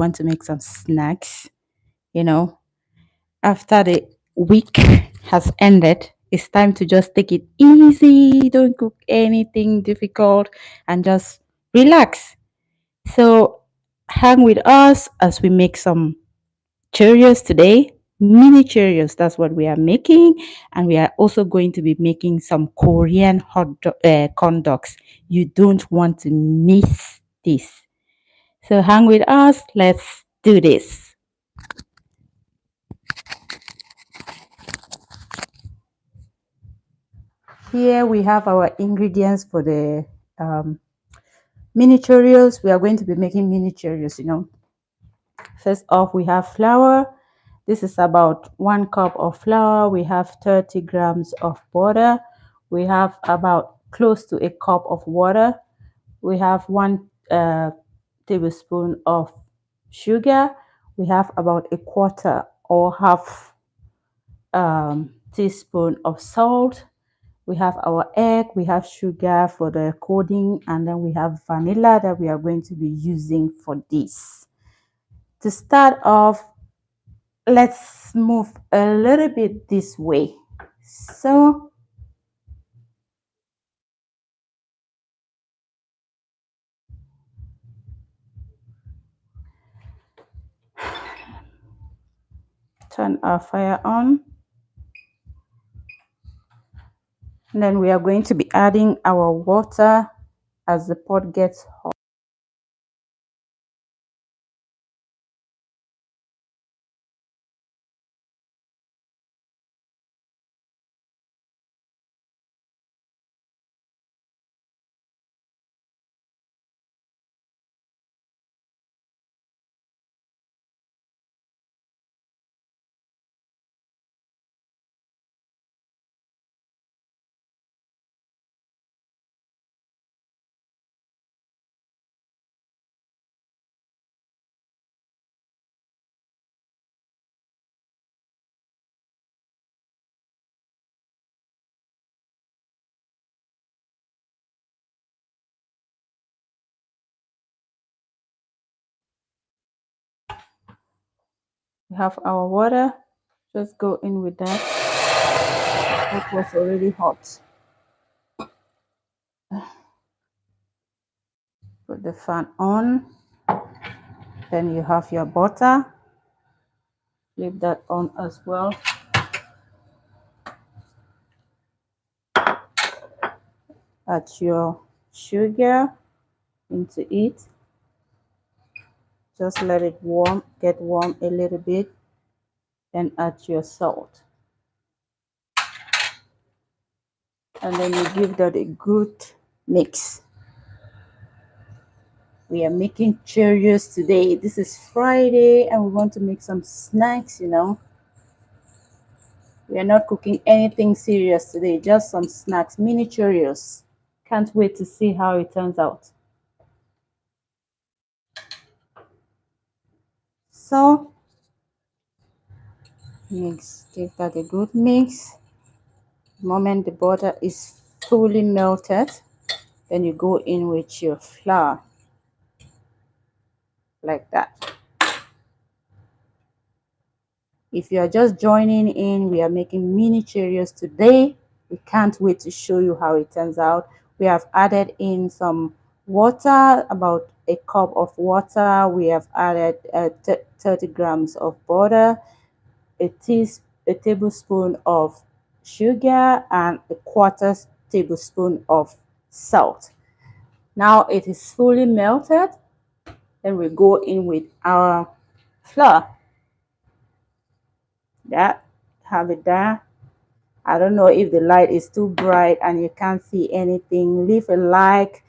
want to make some snacks, you know, after the week has ended, it's time to just take it easy. Don't cook anything difficult and just relax. So hang with us as we make some Cheerios today. Mini Cheerios, that's what we are making. And we are also going to be making some Korean corn dogs. You don't want to miss this. So hang with us. Let's do this. Here we have our ingredients for the mini Cheerios. We are going to be making mini Cheerios. First off, we have flour. This is about 1 cup of flour. We have 30 grams of butter. We have about close to a cup of water. We have 1 tablespoon of sugar. We have about a quarter or half teaspoon of salt. We have our egg, we have sugar for the coating, and then we have vanilla that we are going to be using for this. To start off, let's move a little bit this way. So turn our fire on. And then we are going to be adding our water as the pot gets hot. We have our water. Just go in with that. That was already hot. Put the fan on. Then you have your butter. Leave that on as well. Add your sugar into it. Just let it get warm a little bit. Then add your salt. And then you give that a good mix. We are making Cheerios today. This is Friday and we want to make some snacks. We are not cooking anything serious today, just some snacks, mini Cheerios. Can't wait to see how it turns out. So, give that a good mix. The moment the butter is fully melted, then you go in with your flour, like that. If you are just joining in, we are making mini Cheerios today. We can't wait to show you how it turns out. We have added in some water, about a cup of water. We have added 30 grams of butter, a tablespoon of sugar, and a quarter tablespoon of salt. Now it is fully melted. Then we go in with our flour. That, have it there. I don't know if the light is too bright and you can't see anything. Leave a like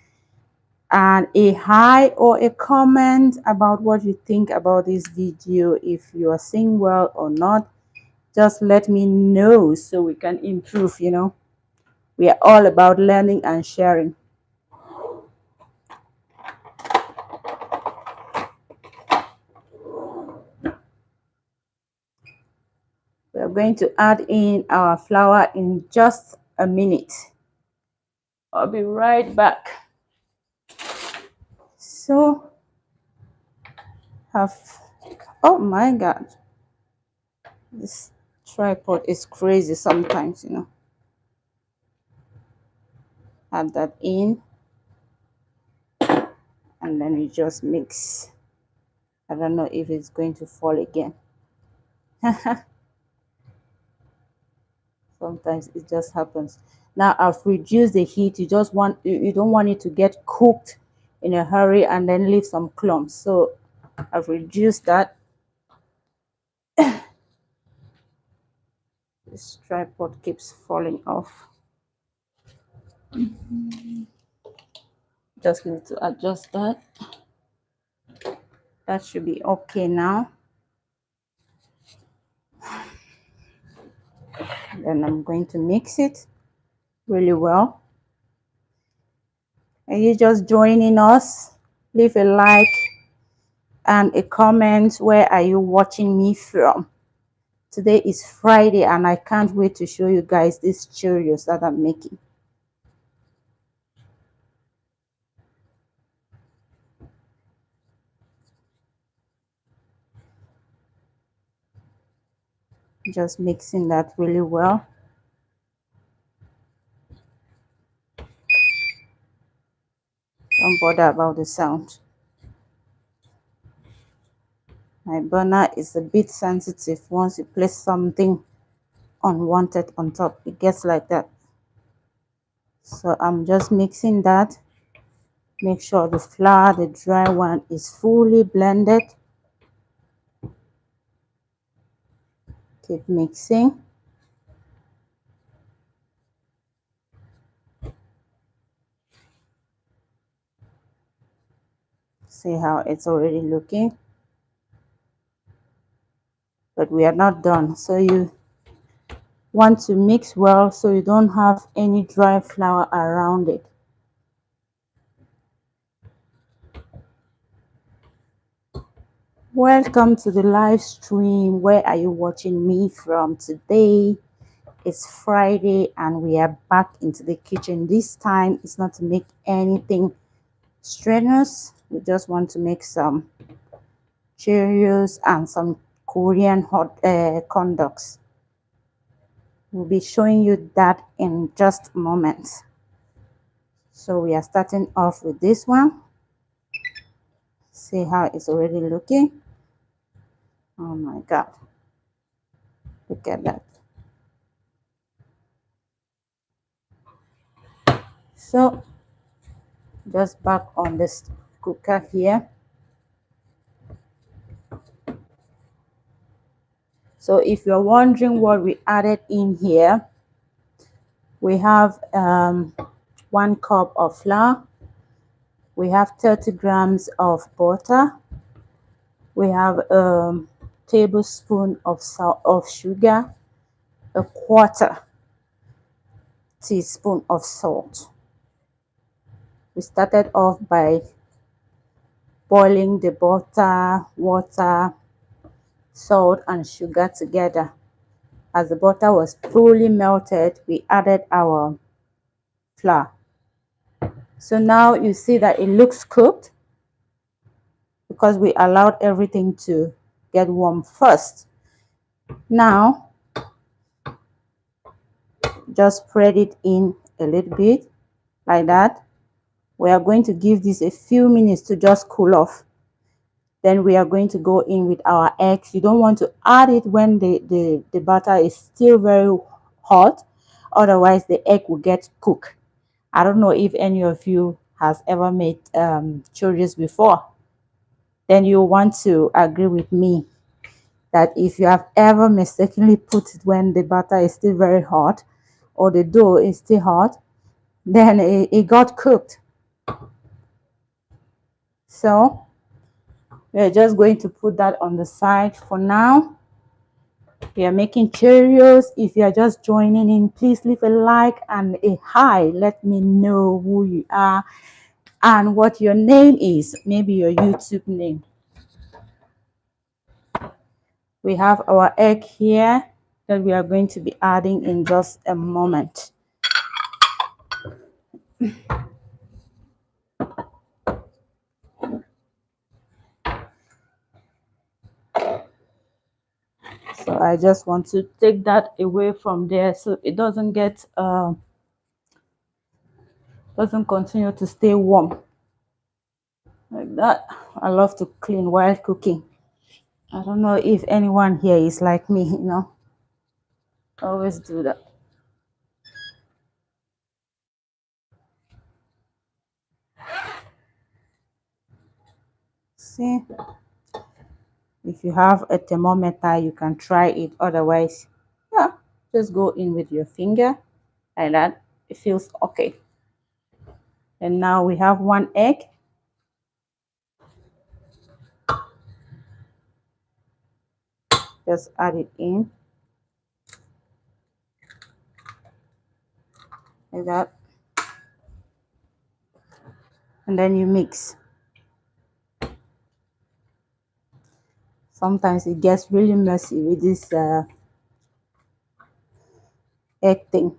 and a hi or a comment about what you think about this video. If you are seeing well or not, just let me know so we can improve. We are all about learning and sharing. We are going to add in our flour in just a minute. I'll be right back. So have, oh my God, this tripod is crazy sometimes, you know. Add that in, and then we just mix. I don't know if it's going to fall again. Sometimes it just happens. Now I've reduced the heat. You don't want it to get cooked in a hurry and then leave some clumps. So I've reduced that. This tripod keeps falling off. Just need to adjust that. That should be okay now. Then I'm going to mix it really well. Are you just joining us? Leave a like and a comment. Where are you watching me from? Today is Friday and I can't wait to show you guys these Cheerios that I'm making. Just mixing that really well. Don't bother about the sound. My burner is a bit sensitive. Once you place something unwanted on top, it gets like that. So I'm just mixing that. Make sure the flour, the dry one, is fully blended. Keep mixing. See how it's already looking. But we are not done. So you want to mix well so you don't have any dry flour around it. Welcome to the live stream. Where are you watching me from today? It's Friday and we are back into the kitchen. This time it's not to make anything strenuous. We just want to make some Cheerios and some Korean hot corn dogs. We'll be showing you that in just a moment. So we are starting off with this one. See how it's already looking. Oh my God, look at that. So just back on this cooker here. So if you're wondering what we added in here, we have 1 cup of flour, we have 30 grams of butter, we have a tablespoon of salt, of sugar, a quarter teaspoon of salt. We started off by boiling the butter, water, salt and sugar together. As the butter was fully melted, we added our flour. So now you see that it looks cooked because we allowed everything to get warm first. Now just spread it in a little bit like that. We are going to give this a few minutes to just cool off. Then we are going to go in with our eggs. You don't want to add it when the butter is still very hot, otherwise the egg will get cooked. I don't know if any of you has ever made churros before. Then you want to agree with me that if you have ever mistakenly put it when the butter is still very hot or the dough is still hot, then it got cooked. So we're just going to put that on the side for now. We are making Cheerios. If you are just joining in, please leave a like and a hi. Let me know who you are and what your name is, maybe your YouTube name. We have our egg here that we are going to be adding in just a moment. So I just want to take that away from there so it doesn't continue to stay warm like that. I love to clean while cooking. I don't know if anyone here is like me, always do that. See, if you have a thermometer, you can try it. Otherwise, yeah, just go in with your finger like that. It feels okay. And now we have one egg. Just add it in like that. And then you mix. Sometimes it gets really messy with this egg thing.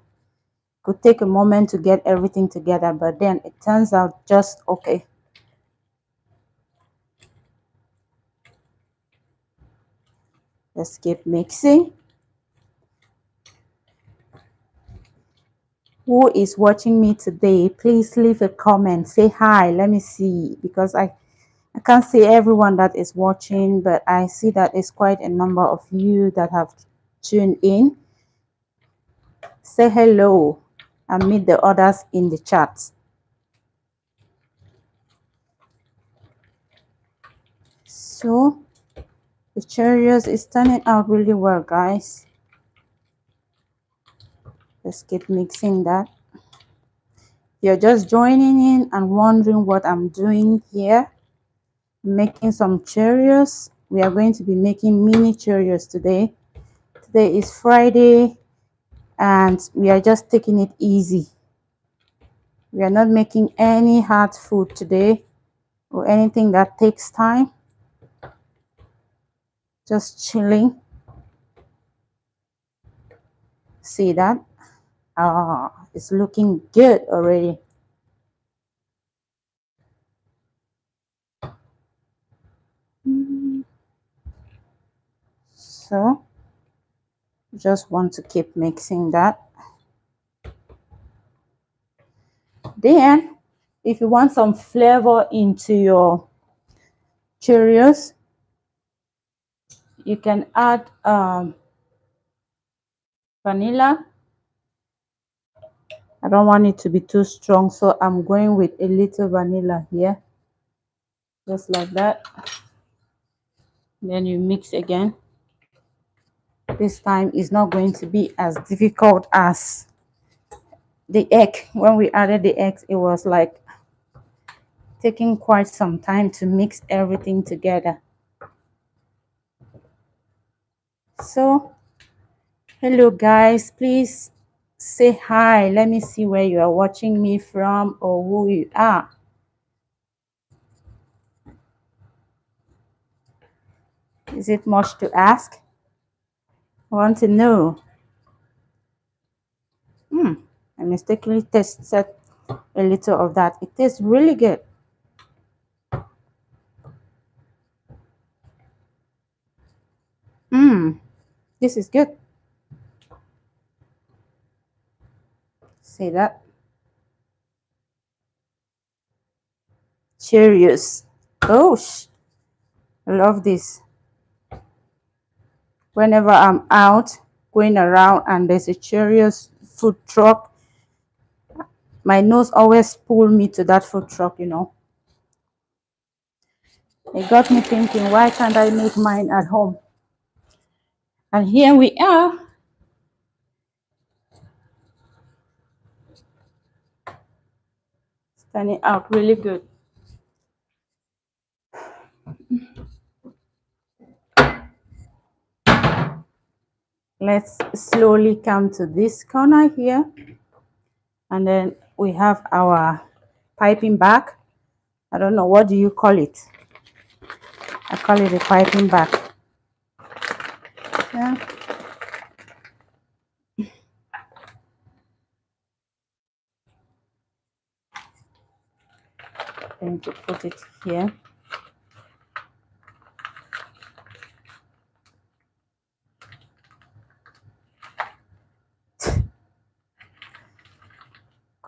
Could take a moment to get everything together, but then it turns out just okay. Let's keep mixing. Who is watching me today? Please leave a comment. Say hi. Let me see, because I can't see everyone that is watching, but I see that it's quite a number of you that have tuned in. Say hello and meet the others in the chat. So the Cheerios is turning out really well, guys. Let's keep mixing that. You're just joining in and wondering what I'm doing here. Making some Cheerios. We are going to be making mini Cheerios today. Today is Friday and we are just taking it easy. We are not making any hard food today or anything that takes time. Just chilling. See that? It's looking good already. So just want to keep mixing that. Then if you want some flavor into your Cheerios, you can add vanilla. I don't want it to be too strong, so I'm going with a little vanilla here, just like that. Then you mix again. This time is not going to be as difficult as the egg. When we added the eggs, it was like taking quite some time to mix everything together. So hello guys, please say hi. Let me see where you are watching me from or who you are. Is it much to ask? I want to know. I mistakenly tasted a little of that. It tastes really good. This is good. See that? Cheerios. Oh, I love this. Whenever I'm out going around and there's a Cheerios food truck, my nose always pull me to that food truck. It got me thinking, why can't I make mine at home? And here we are. It's turning out really good. Let's slowly come to this corner here. And then we have our piping bag. I don't know, what do you call it? I call it a piping bag. Yeah. Going to put it here.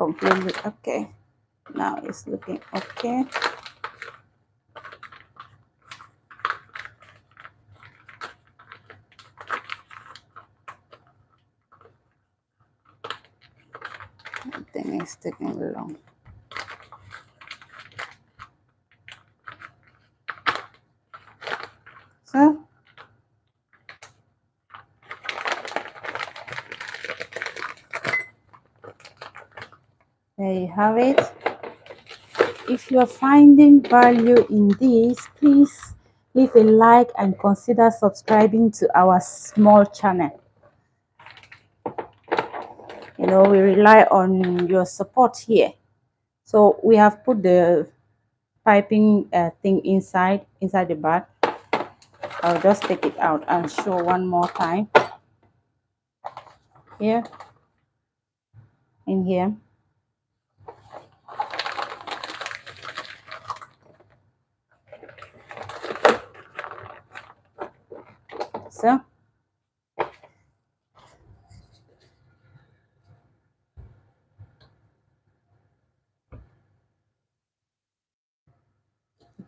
completely okay. Now it's looking okay. I think it's taking long. So there you have it. If you are finding value in this, please leave a like and consider subscribing to our small channel. You know, we rely on your support here. So we have put the piping thing inside the bag. I'll just take it out and show one more time. Here, in here. So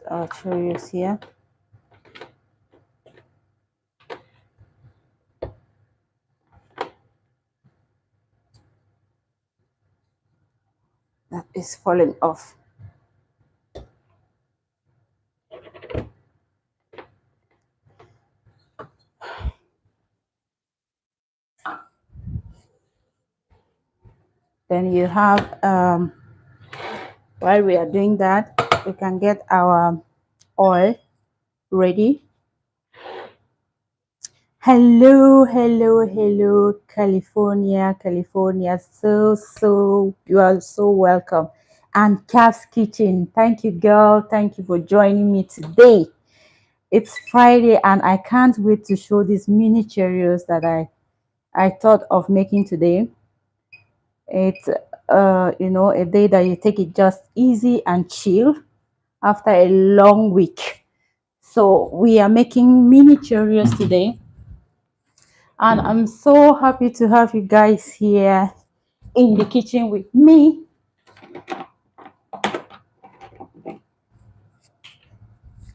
our Cheerios here. That is falling off. Then you have while we are doing that, we can get our oil ready. Hello, hello, hello, California. So you are so welcome. And Cap's Kitchen, thank you, girl. Thank you for joining me today. It's Friday, and I can't wait to show these mini Cheerios that I thought of making today. It's you know, a day that you take it just easy and chill after a long week. So we are making mini Cheerios today, and I'm so happy to have you guys here in the kitchen with me.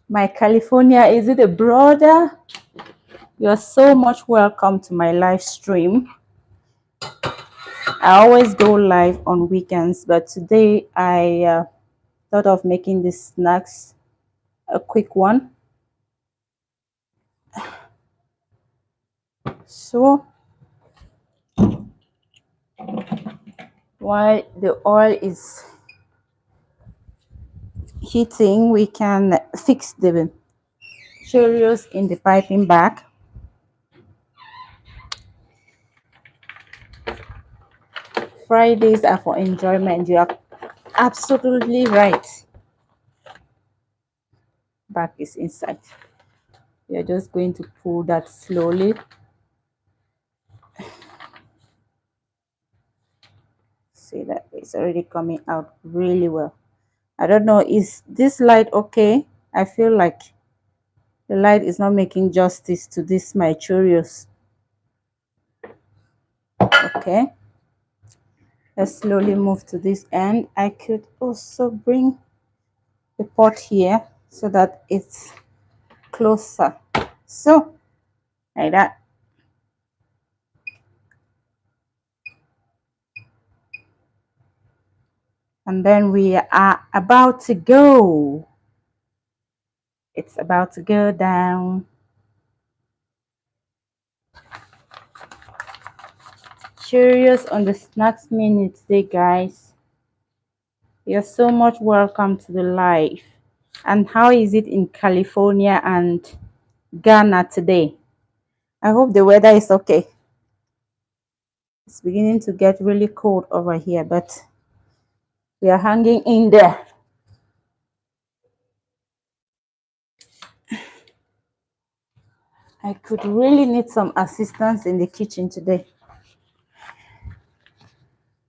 My California, is it a brother? You're so much welcome to my live stream. I always go live on weekends, but today I thought of making these snacks a quick one. So while the oil is heating, we can fix the Cheerios in the piping bag. Fridays are for enjoyment. You are absolutely right. Bag is inside. We are just going to pull that slowly. See that it's already coming out really well. I don't know, is this light okay? I feel like the light is not making justice to this my Cheerios. Okay, let's slowly move to this end. I could also bring the pot here so that it's closer. So like that. And then we are about to go. It's about to go down. Cheerios on the snacks minute today, guys. You're so much welcome to the live. And how is it in California and Ghana today? I hope the weather is okay. It's beginning to get really cold over here, but we are hanging in there. I could really need some assistance in the kitchen today,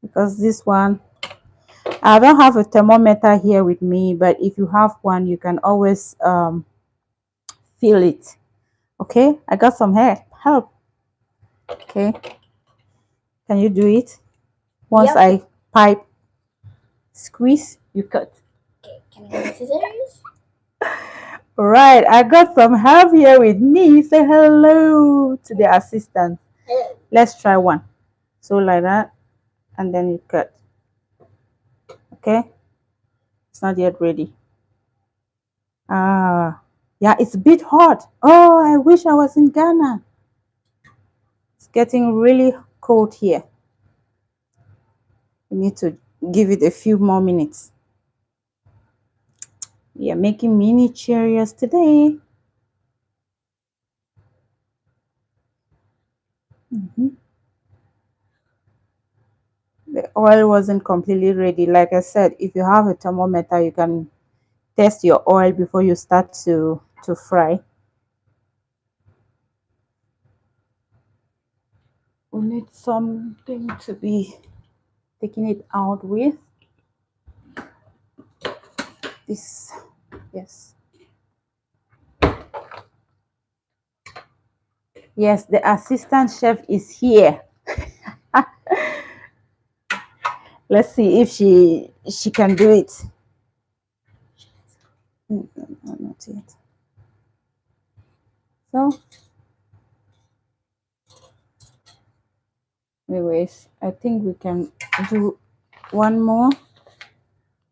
because this one, I don't have a thermometer here with me, but if you have one, you can always feel it. Okay, I got some help. Okay, can you do it once? Yep. I pipe Squeeze, you cut. Okay, can I have scissors? All right, I got some help here with me. Say hello to the assistant. Hello. Let's try one. So like that, and then you cut. Okay, it's not yet ready. Ah, yeah, it's a bit hot. Oh, I wish I was in Ghana. It's getting really cold here. We need to give it a few more minutes. We are making mini Cheerios today. The oil wasn't completely ready. Like I said, if you have a thermometer, you can test your oil before you start to fry. We need something to be taking it out with. This, yes. Yes, the assistant chef is here. Let's see if she can do it. No, not yet. So, anyways, I think we can do one more.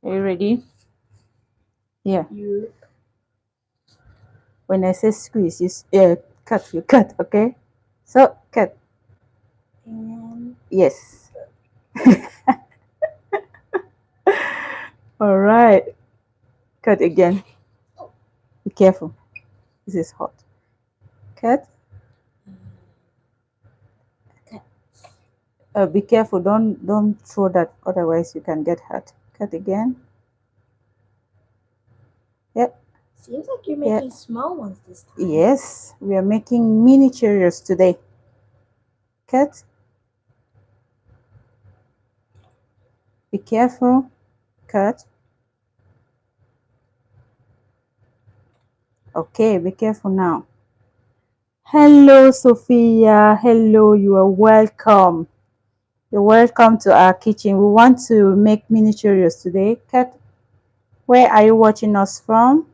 Are you ready? Yeah. When I say squeeze, you cut, you cut, okay? So, cut. Yes. All right. Cut again. Be careful. This is hot. Cut. Be careful. Don't throw that. Otherwise, you can get hurt. Cut again. Yep. Seems like you're making small ones this time. Yes, we are making mini Cheerios today. Cut. Be careful. Cut. Okay, be careful now. Hello, Sophia. Hello, you are welcome. You're welcome to our kitchen. We want to make mini Cheerios today. Cut. Where are you watching us from?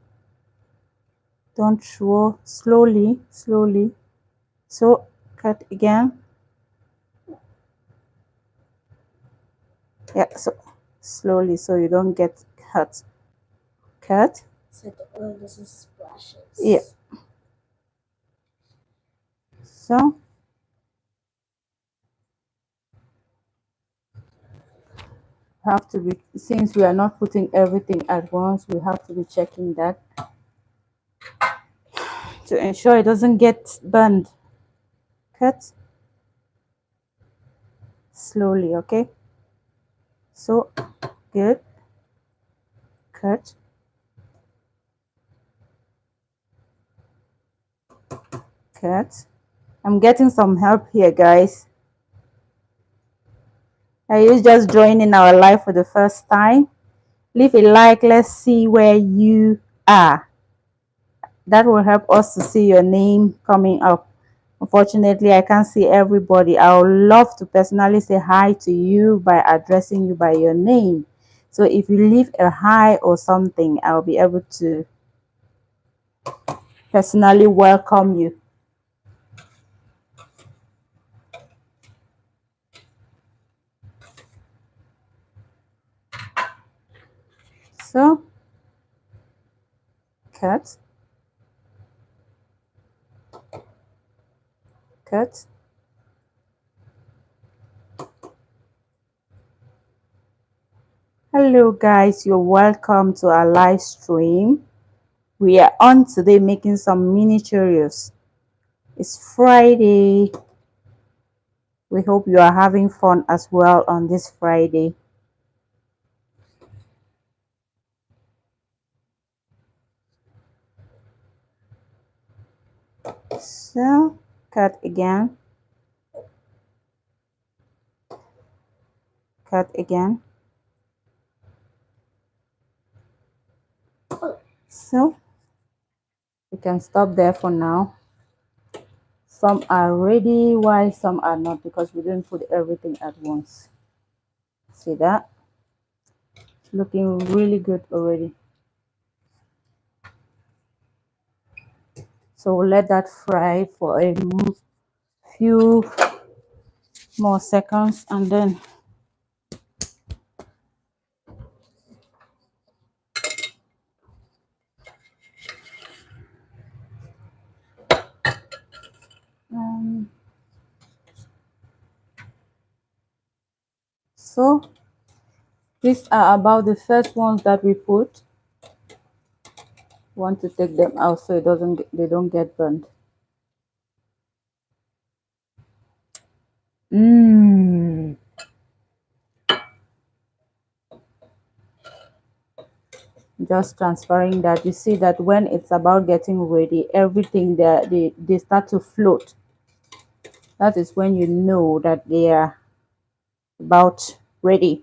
Don't throw. Slowly, slowly. So, cut again. Yeah, so slowly so you don't get hurt. Cut. So the oil doesn't splashes. Yeah. So, have to be, since we are not putting everything at once, we have to be checking that to ensure it doesn't get burned. Cut slowly, okay? So, good. Cut. Cut. I'm getting some help here, guys. Are you just joining our live for the first time? Leave a like. Let's see where you are. That will help us to see your name coming up. Unfortunately, I can't see everybody. I would love to personally say hi to you by addressing you by your name. So if you leave a hi or something, I'll be able to personally welcome you. So, cut, cut. Hello guys, you're welcome to our live stream. We are on today making some mini Cheerios. It's Friday. We hope you are having fun as well on this Friday. So, cut again. Cut again. So, we can stop there for now. Some are ready while some are not because we didn't put everything at once. See that? looking really good already. So we'll let that fry for a few more seconds, and then um, so these are about the first ones that we put. Want to take them out so they don't get burned. Mmm. Just transferring that, you see that when it's about getting ready, everything that they start to float. That is when you know that they are about ready.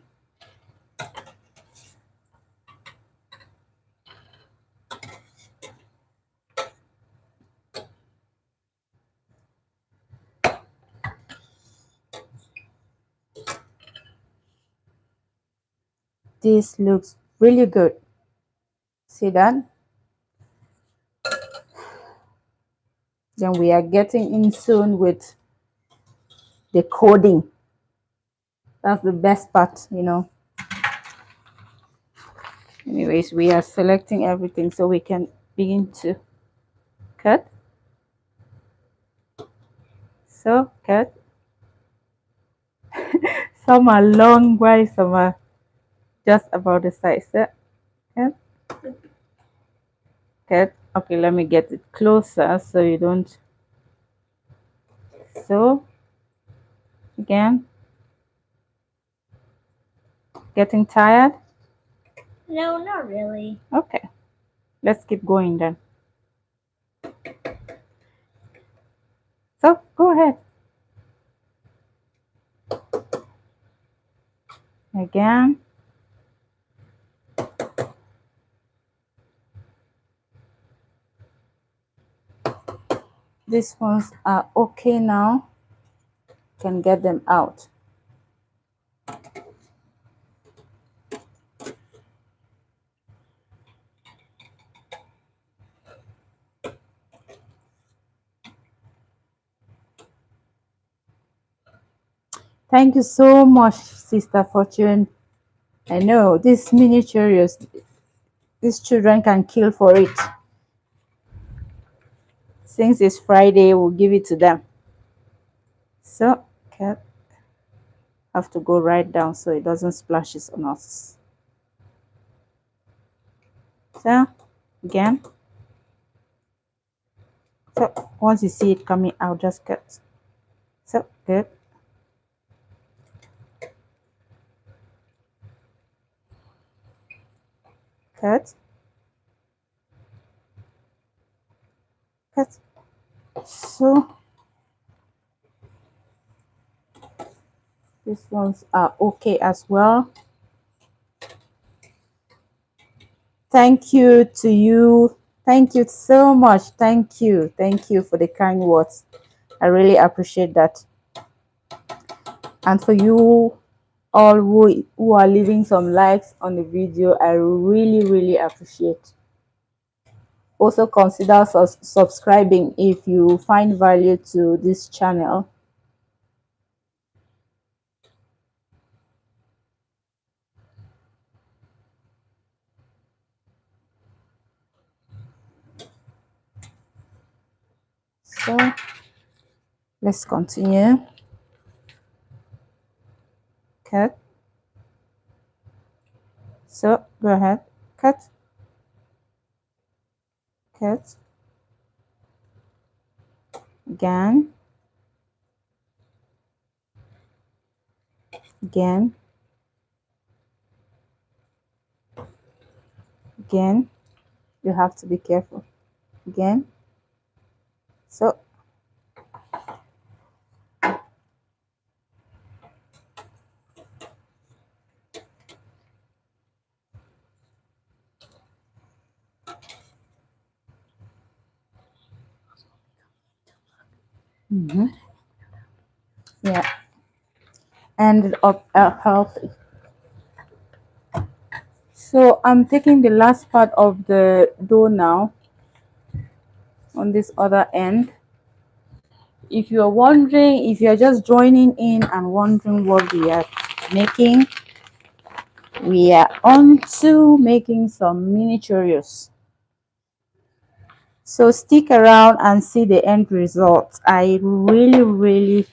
This looks really good. See that? Then we are getting in soon with the coding. That's the best part, you know. Anyways, we are selecting everything so we can begin to cut. So cut. Some are long, while some are just about the size. So, cut. Cut. Okay, let me get it closer so you don't. So again, getting tired. No, not really. Okay, let's keep going then. So go ahead. Again. These ones are okay now. Can get them out. Thank you so much, Sister Fortune. I know these mini Cheerios, these children can kill for it. Since it's Friday, we'll give it to them. So, okay, have to go right down so it doesn't splashes on us. So, again. So, once you see it coming out, just cut. So, good. Cut. Cut. So, these ones are okay as well. Thank you to you. Thank you so much. Thank you. Thank you for the kind words. I really appreciate that. And for you all who are leaving some likes on the video, I really appreciate. Also consider subscribing if you find value to this channel. So let's continue. Cut. So go ahead. Cut. Cut. Again. Again. Again. You have to be careful. Again. So yeah, ended up healthy. So I'm taking the last part of the dough now on this other end. If you're wondering, if you're just joining in and wondering what we are making, we are on to making some mini Cheerios. So stick around and see the end result. I really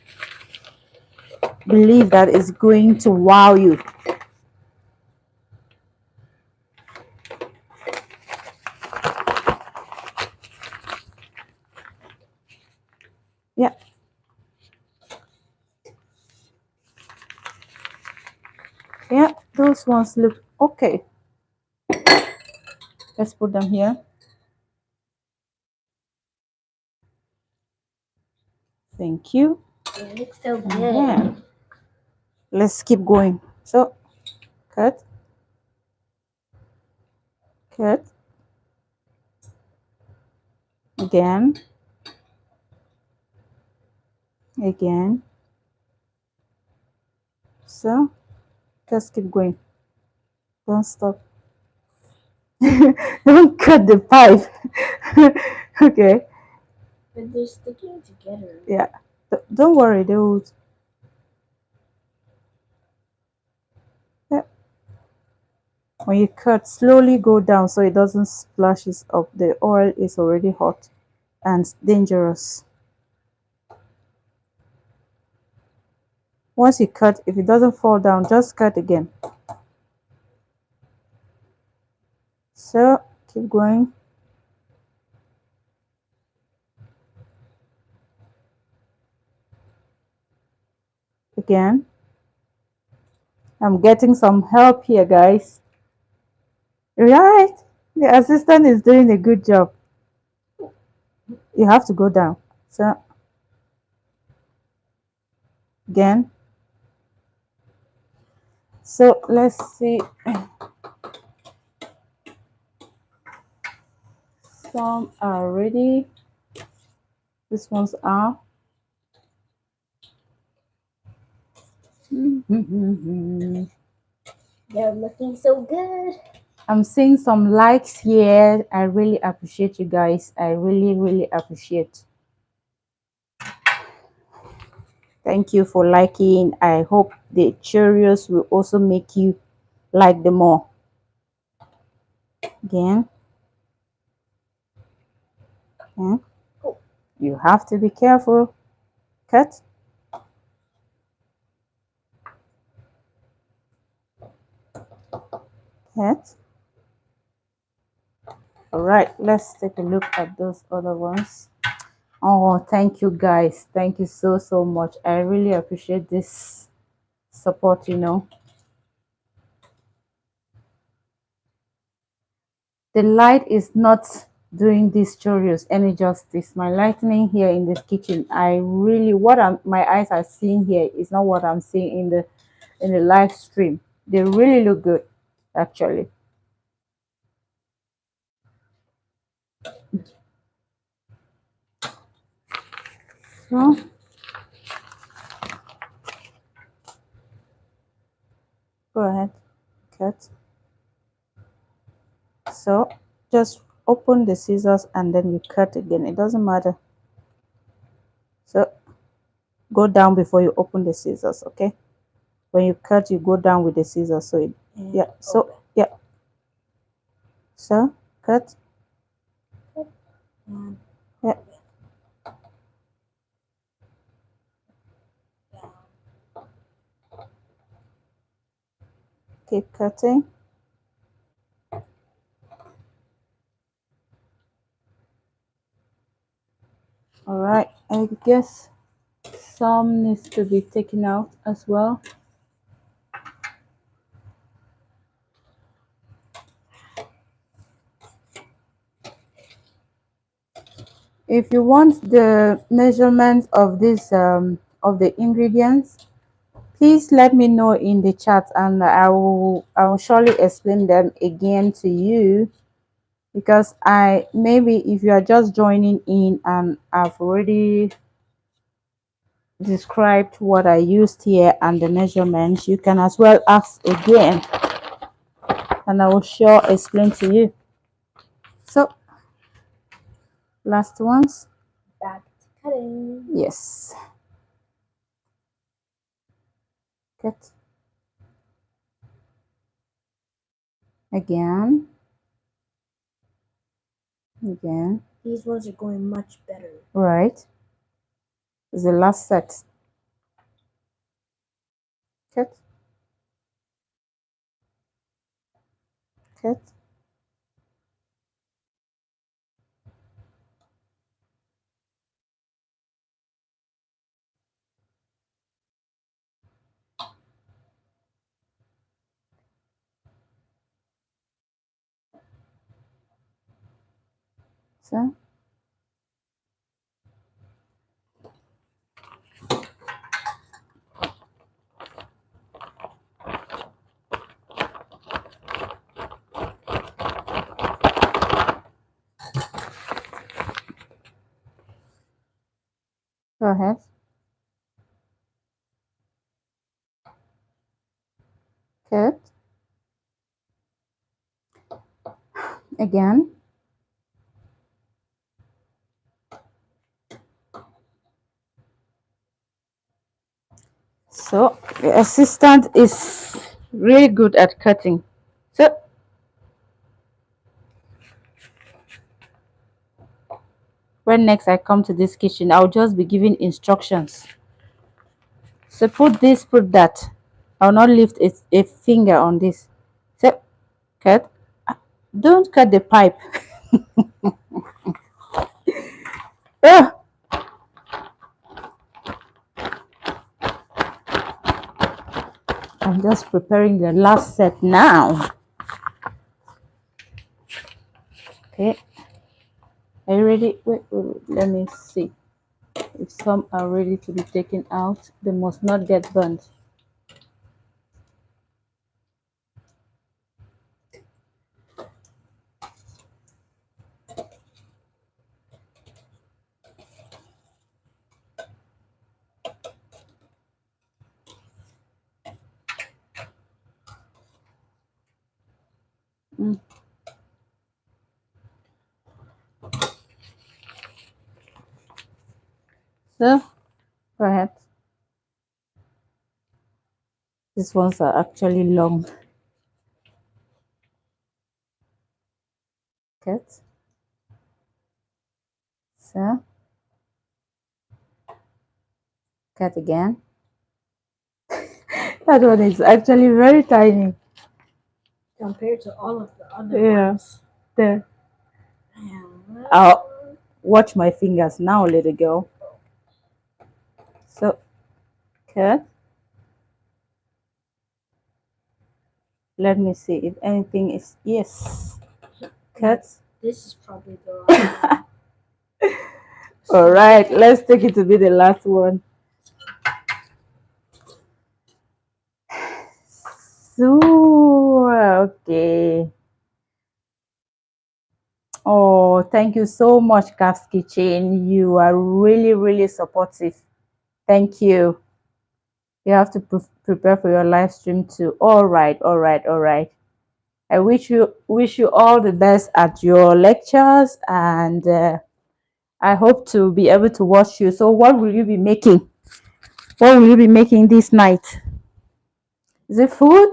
believe that it's going to wow you. Yeah, yeah, those ones look okay. Let's put them here. Thank you. It looks so good. Yeah. Let's keep going. So cut, cut, again, again. So just keep going. Don't stop. Don't cut the pipe. Okay. But they're sticking together. Yeah. Don't worry, they will. Yeah. When you cut, slowly go down so it doesn't splashes up. The oil is already hot and dangerous. Once you cut, if it doesn't fall down, just cut again. So keep going. Again. I'm getting some help here, guys. Right? The assistant is doing a good job. You have to go down. So again. So let's see. Some are ready. These ones are. They're looking so good. I'm seeing some likes here. I really appreciate you guys. I really appreciate. Thank you for liking. I hope the Cheerios will also make you like them more. Again. Yeah. You have to be careful. Cut. Cut. All right, let's take a look at those other ones. Oh, thank you guys. Thank you so much. I really appreciate this support, The light is not doing these Cheerios any justice. My lightning here in the kitchen, I really my eyes are seeing here is not what I'm seeing in the live stream. They really look good, actually. So go ahead, cut. So just open the scissors and then you cut again. It doesn't matter. So go down before you open the scissors, okay? When you cut, you go down with the scissors. So yeah. So yeah. So cut. Yeah. Keep cutting. All right. I guess some needs to be taken out as well. If you want the measurements of this of the ingredients, please let me know in the chat and I will surely explain them again to you, because I maybe if you are just joining in and I've already described what I used here and the measurements, you can as well ask again and I will sure explain to you. So, last ones. Back to cutting. Yes. Cut again. Again. These ones are going much better. Right. It's the last set. Cut. Cut. So. Go ahead. Cut. Again. So the assistant is really good at cutting. So when next I come to this kitchen, I'll just be giving instructions. So put this, put that. I'll not lift a finger on this. So cut. Don't cut the pipe. Ah, I'm just preparing the last set now. Okay. Are you ready? Wait, let me see. If some are ready to be taken out, they must not get burnt. Mm. So, go ahead. These ones are actually long. Cut. So, cut again. That one is actually very tiny. Compared to all of the other Yeah. ones. There. Yeah. I'll watch my fingers now, little girl. So, cut. Let me see if anything is. Yes. Cut. This is probably the last one. All right. Let's take it to be the last one. So, okay. Oh, thank you so much, Calf's Kitchen. You are really, really supportive. Thank you. You have to prepare for your live stream too. All right, all right, all right. I wish you all the best at your lectures, and I hope to be able to watch you. So, what will you be making? What will you be making this night? Is it food?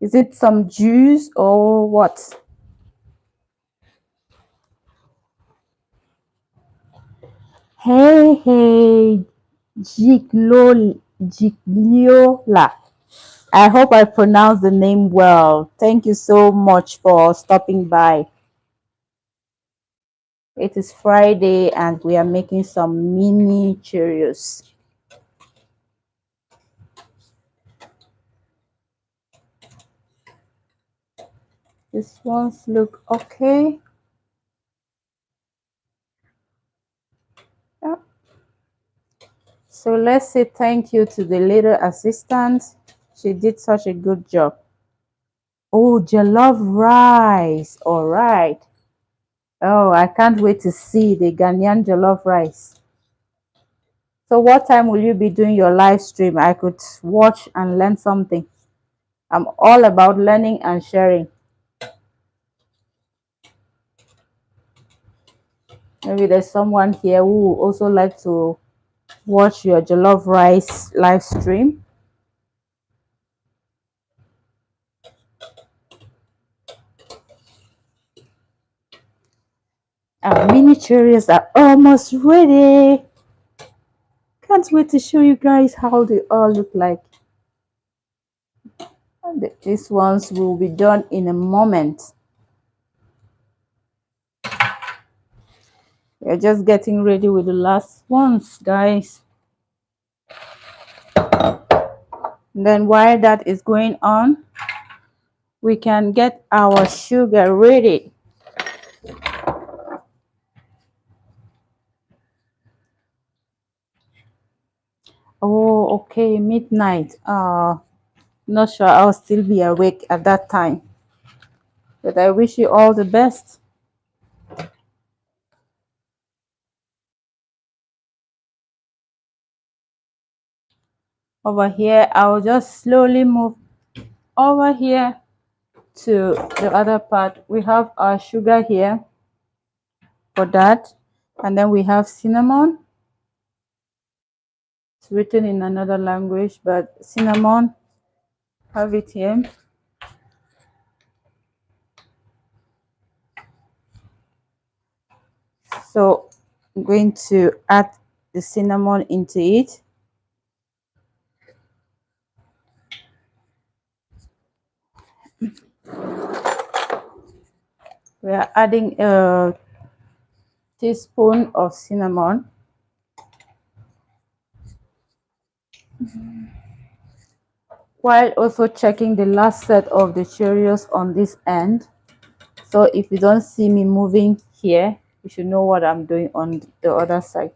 Is it some juice or what? Hey, hey, Gigliola. I hope I pronounced the name well. Thank you so much for stopping by. It is Friday and we are making some mini Cheerios. These ones look okay. Yeah. So let's say thank you to the little assistant. She did such a good job. Oh, jollof rice. All right. Oh, I can't wait to see the Ghanaian jollof rice. So what time will you be doing your live stream? I could watch and learn something. I'm all about learning and sharing. Maybe there's someone here who would also like to watch your jollof rice live stream. Our mini Cheerios are almost ready. Can't wait to show you guys how they all look like. And these ones will be done in a moment. We're just getting ready with the last ones, guys. And then while that is going on, we can get our sugar ready. Oh, okay, midnight. Not sure I'll still be awake at that time. But I wish you all the best. Over here, I'll just slowly move over here to the other part. We have our sugar here for that. And then we have cinnamon. It's written in another language, but cinnamon, have it here. So I'm going to add the cinnamon into it. We are adding a teaspoon of cinnamon. While also checking the last set of the Cheerios on this end. So if you don't see me moving here, you should know what I'm doing on the other side.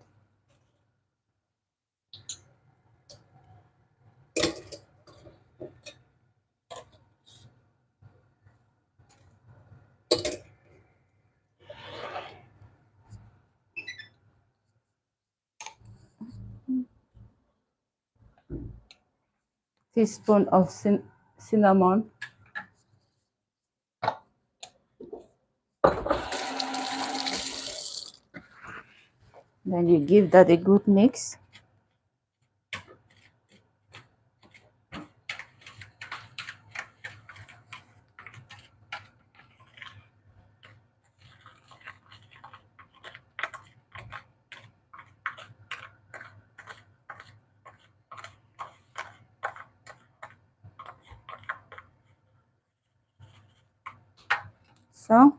Teaspoon of cinnamon. Then you give that a good mix. So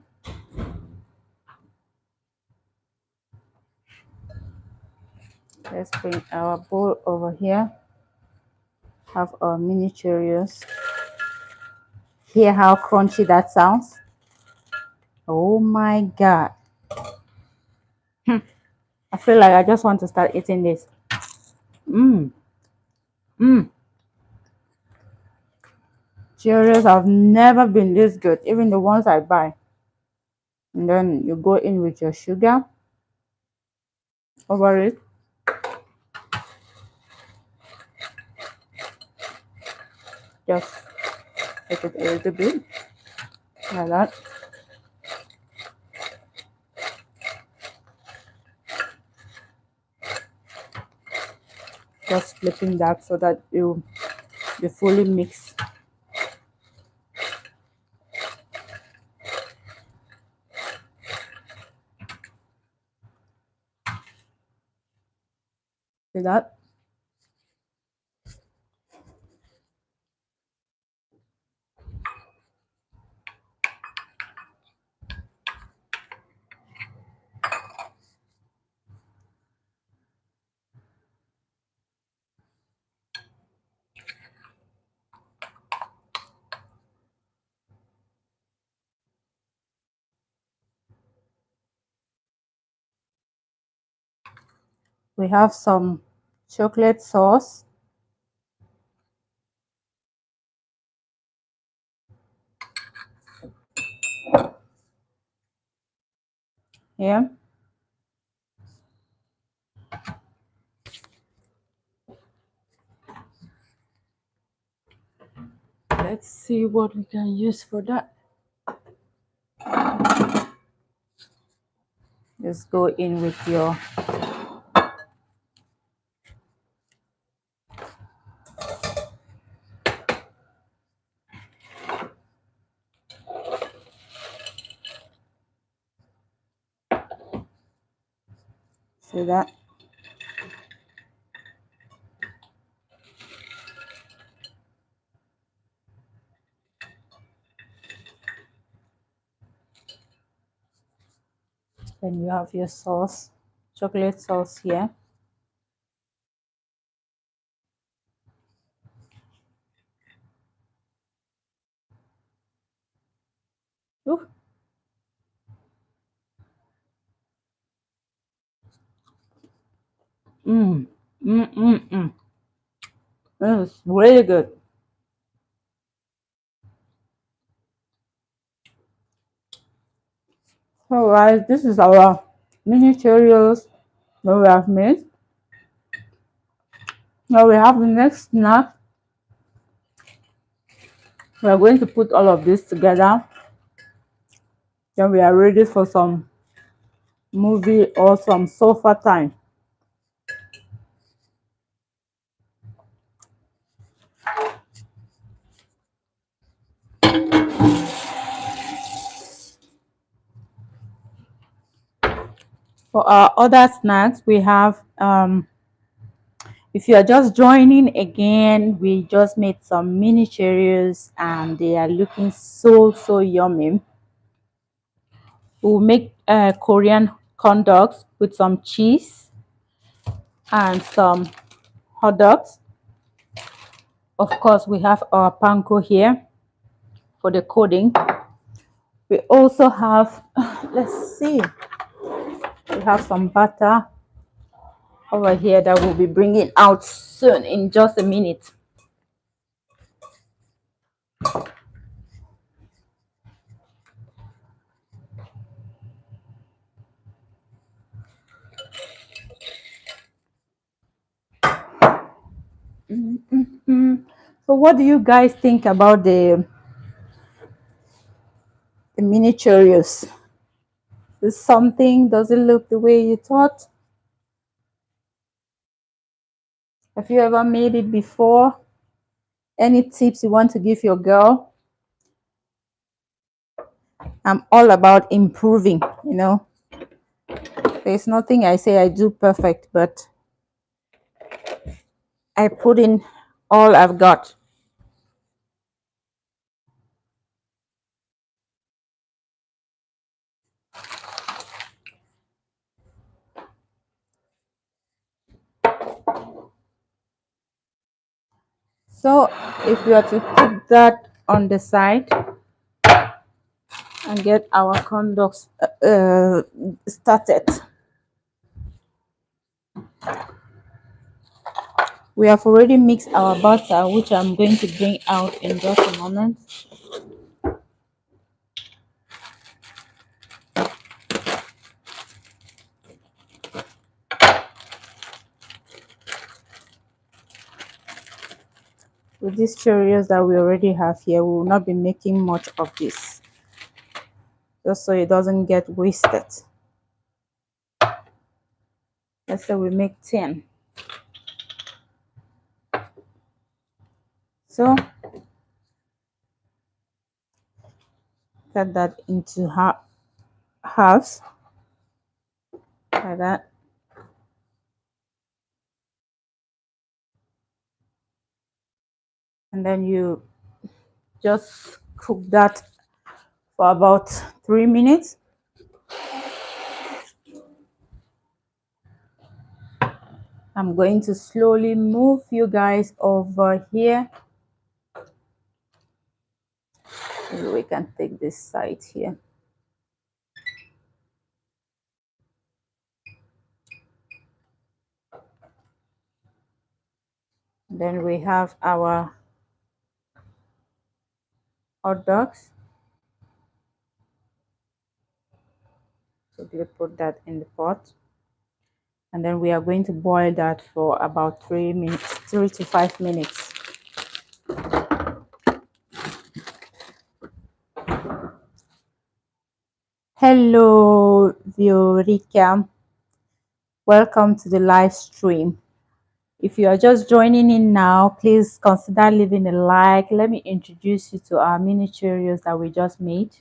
let's bring our bowl over here. Have our mini Cheerios. Hear how crunchy that sounds? Oh my god. I feel like I just want to start eating this. Mmm. Mmm. Cheerios have never been this good, even the ones I buy. And then you go in with your sugar over it. Just take it a little bit like that. Just flipping that so that you fully mix. See that? We have some chocolate sauce. Here. Let's see what we can use for that. Just go in with your see that. Then you have your sauce, chocolate sauce here. Ooh. Mm. Mm, mm, mm. It's really good. All right, this is our mini Cheerios that we have made. Now we have the next snack. We are going to put all of this together. Then we are ready for some movie or some sofa time. For our other snacks, we have if you are just joining again, we just made some mini Cheerios and they are looking so yummy. We'll make Korean corn dogs with some cheese and some hot dogs. Of course, we have our panko here for the coating. We also have, let's see, we have some butter over here that we'll be bringing out soon in just a minute. So what do you guys think about the mini Cheerios? Is something, does it look the way you thought? Have you ever made it before? Any tips you want to give your girl? I'm all about improving, you know. There's nothing I say I do perfect, but I put in all I've got. So if we are to put that on the side and get our corn dogs started, we have already mixed our butter, which I'm going to bring out in just a moment. With these Cheerios that we already have here, we will not be making much of this, just so it doesn't get wasted. Let's say we make 10. So cut that into halves like that. And then you just cook that for about 3 minutes. I'm going to slowly move you guys over here. Maybe we can take this side here. Then we have our hot dogs. So we put that in the pot. And then we are going to boil that for about 3 minutes, 3 to 5 minutes. Hello, Viorica. Welcome to the live stream. If you are just joining in now, please consider leaving a like. Let me introduce you to our mini Cheerios that we just made.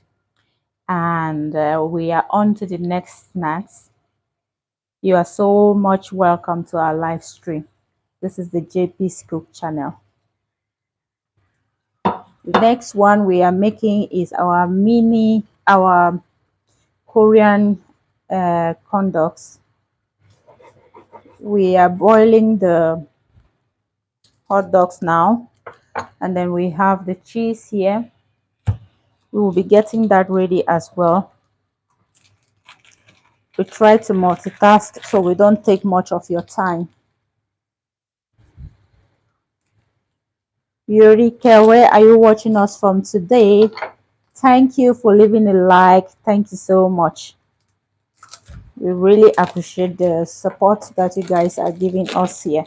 And we are on to the next snacks. You are so much welcome to our live stream. This is the JP's Cook channel. The next one we are making is our Korean corn dogs. We are boiling the hot dogs now, and then we have the cheese here. We will be getting that ready as well. We try to multitask so we don't take much of your time. Eureka, where are you watching us from today? Thank you for leaving a like. Thank you so much. We really appreciate the support that you guys are giving us here.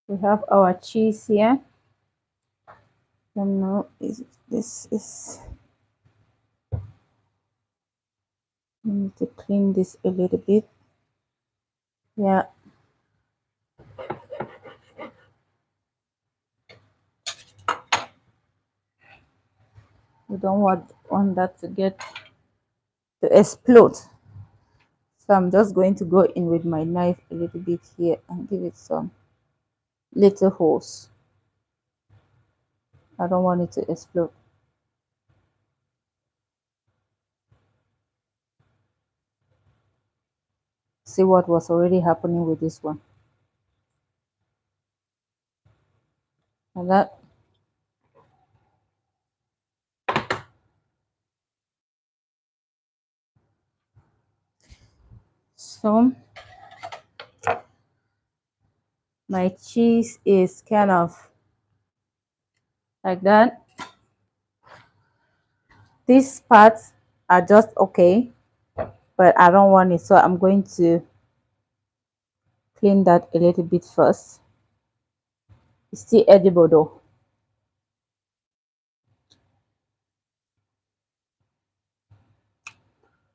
We have our cheese here. I don't know if this is. I need to clean this a little bit. Yeah. We don't want that to explode. So I'm just going to go in with my knife a little bit here and give it some little holes. I don't want it to explode. See what was already happening with this one. And that. So my cheese is kind of like that. These parts are just okay, but I don't want it, so I'm going to clean that a little bit first. It's still edible though.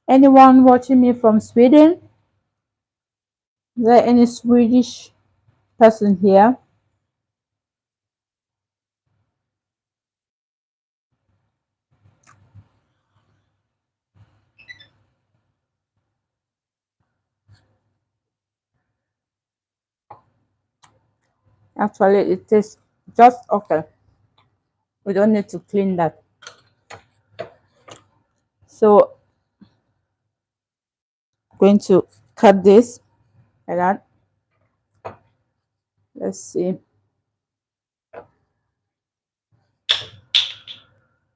Anyone watching me from Sweden? Is there any Swedish person here? Actually, it tastes just okay. We don't need to clean that. So I'm going to cut this like that. Let's see,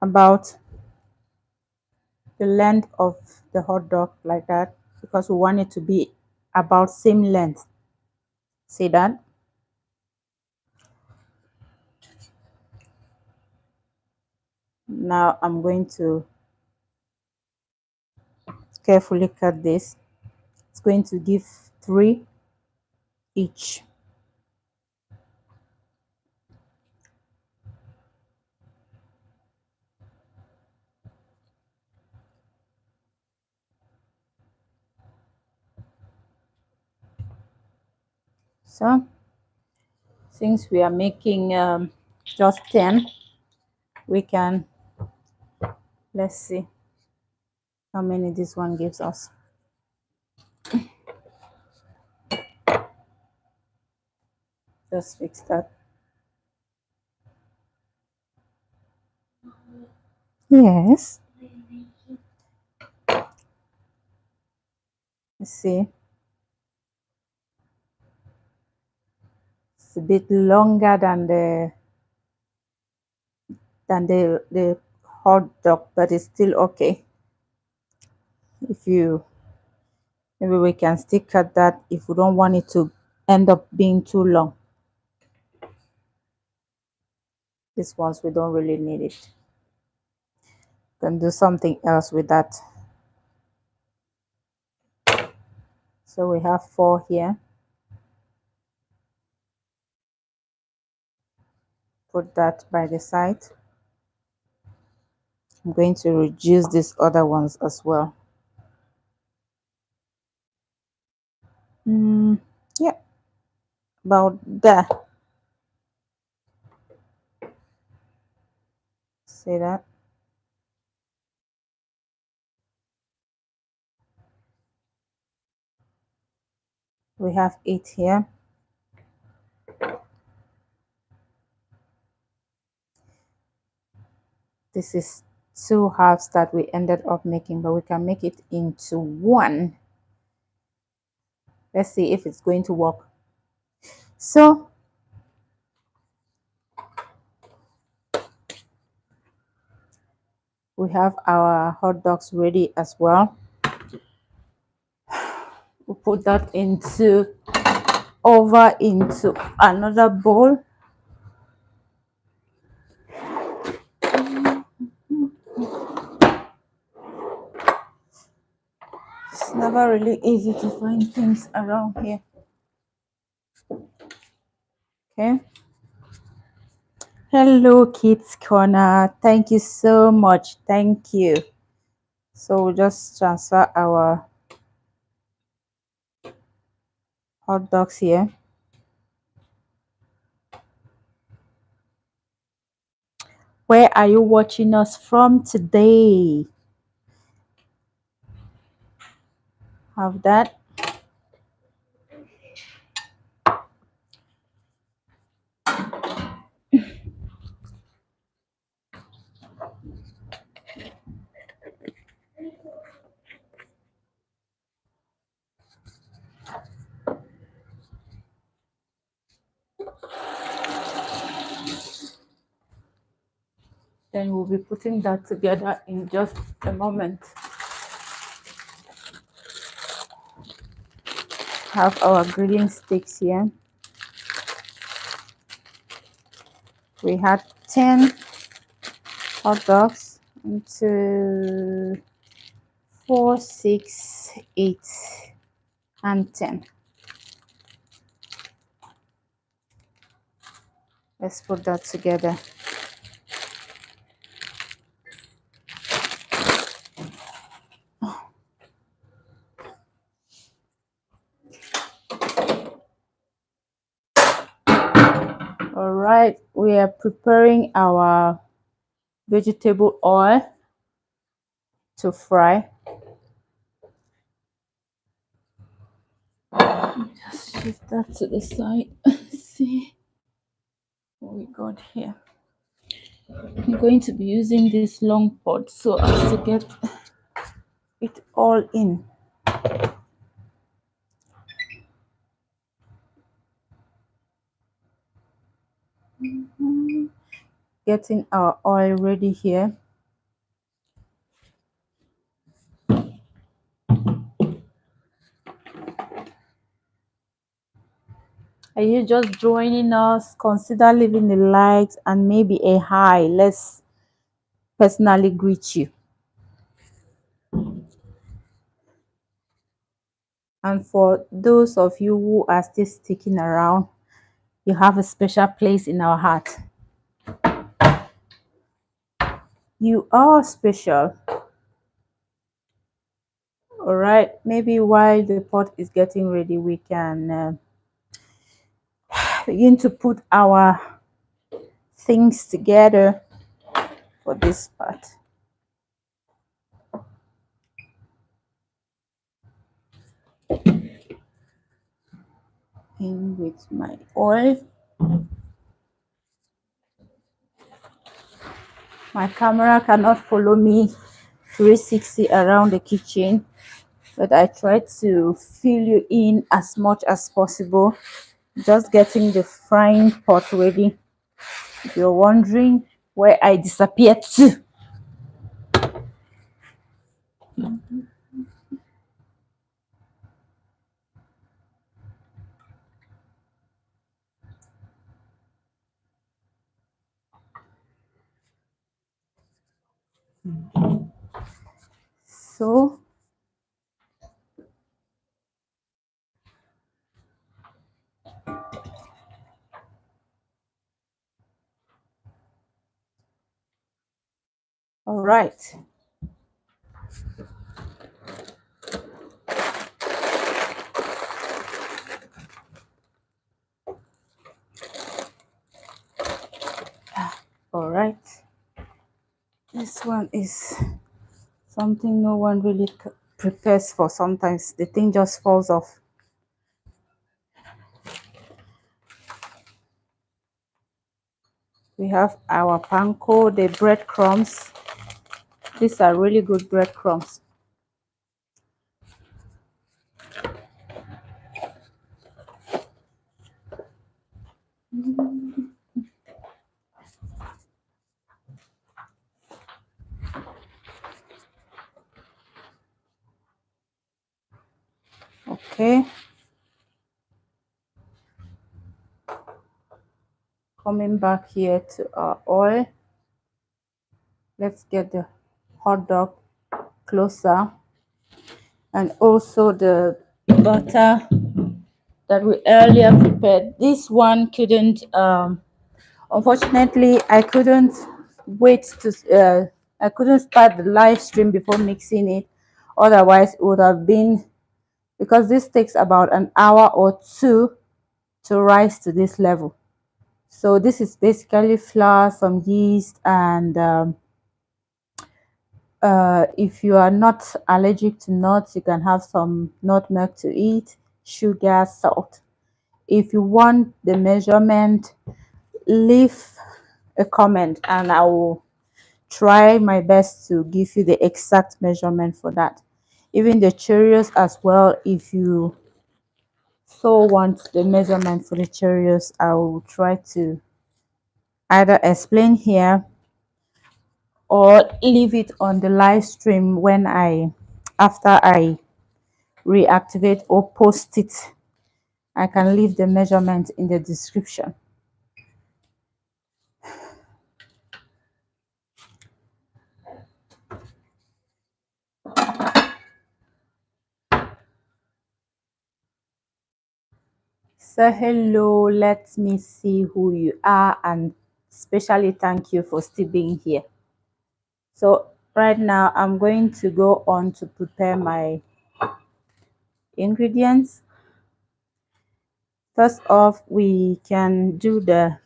about the length of the hot dog like that, because we want it to be about same length. See that? Now I'm going to carefully cut this. It's going to give 3 each. So since we are making just 10, we can, let's see how many this one gives us. Just fix that. Yes. Let's see. It's a bit longer than the hot dog, but it's still okay. If you, maybe we can still cut that if we don't want it to end up being too long. This ones we don't really need it. Can do something else with that. So we have 4 here. Put that by the side. I'm going to reduce these other ones as well. Yeah, about there. See that? We have 8 here. This is 2 halves that we ended up making, but we can make it into one. Let's see if it's going to work. So we have our hot dogs ready as well. We'll put that over into another bowl. It's never really easy to find things around here. Okay. Hello, Kids Corner. Thank you so much. Thank you. So we'll just transfer our hot dogs here. Where are you watching us from today? Have that. Then we'll be putting that together in just a moment. Have our grilling sticks here. We had 10 hot dogs. 1, 2, 4, 6, 8, and 10. Let's put that together. All right, we are preparing our vegetable oil to fry. Just shift that to the side. See what we got here. I'm going to be using this long pot so as to get it all in. Getting our oil ready here. Are you just joining us? Consider leaving a like and maybe a hi. Let's personally greet you. And for those of you who are still sticking around, you have a special place in our heart. You are special. All right, maybe while the pot is getting ready, we can begin to put our things together for this part. In with my oil. My camera cannot follow me 360 around the kitchen, but I try to fill you in as much as possible. Just getting the frying pot ready. If you're wondering where I disappeared to. So all right. All right. This one is something no one really prepares for. Sometimes the thing just falls off. We have our panko, the breadcrumbs. These are really good breadcrumbs. Okay. Coming back here to our oil. Let's get the hot dog closer. And also the butter that we earlier prepared. This one couldn't, unfortunately, I couldn't wait to, I couldn't start the live stream before mixing it. Otherwise, it would have been, because this takes about an hour or two to rise to this level. So this is basically flour, some yeast, and if you are not allergic to nuts, you can have some nutmeg to eat, sugar, salt. If you want the measurement, leave a comment and I will try my best to give you the exact measurement for that. Even the Cheerios as well, if you so want the measurement for the Cheerios, I will try to either explain here or leave it on the live stream when after I reactivate or post it. I can leave the measurement in the description. So hello, let me see who you are, and especially thank you for still being here. So right now I'm going to go on to prepare my ingredients. First off, we can do the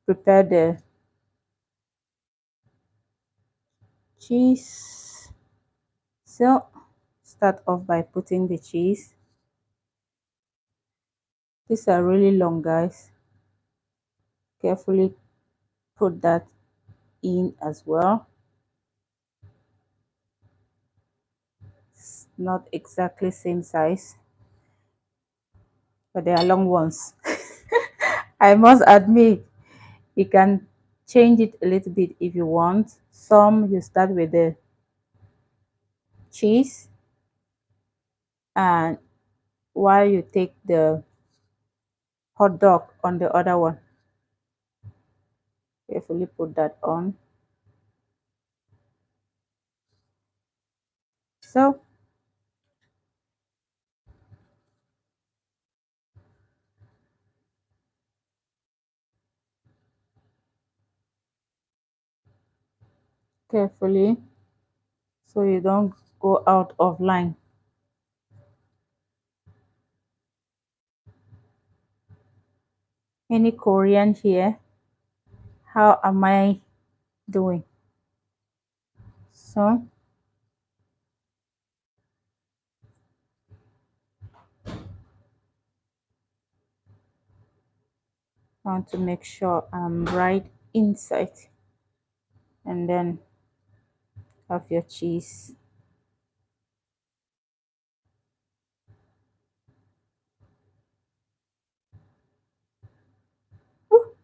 prepare the cheese. So start off by putting the cheese. These are really long, guys. Carefully put that in as well. It's not exactly same size, but they are long ones. I must admit, you can change it a little bit if you want. Some you start with the cheese, and while you take the hot dog on the other one, carefully put that on. So carefully, so you don't go out of line. Any Korean here? How am I doing? So I want to make sure I'm right inside, and then have your cheese. Ooh,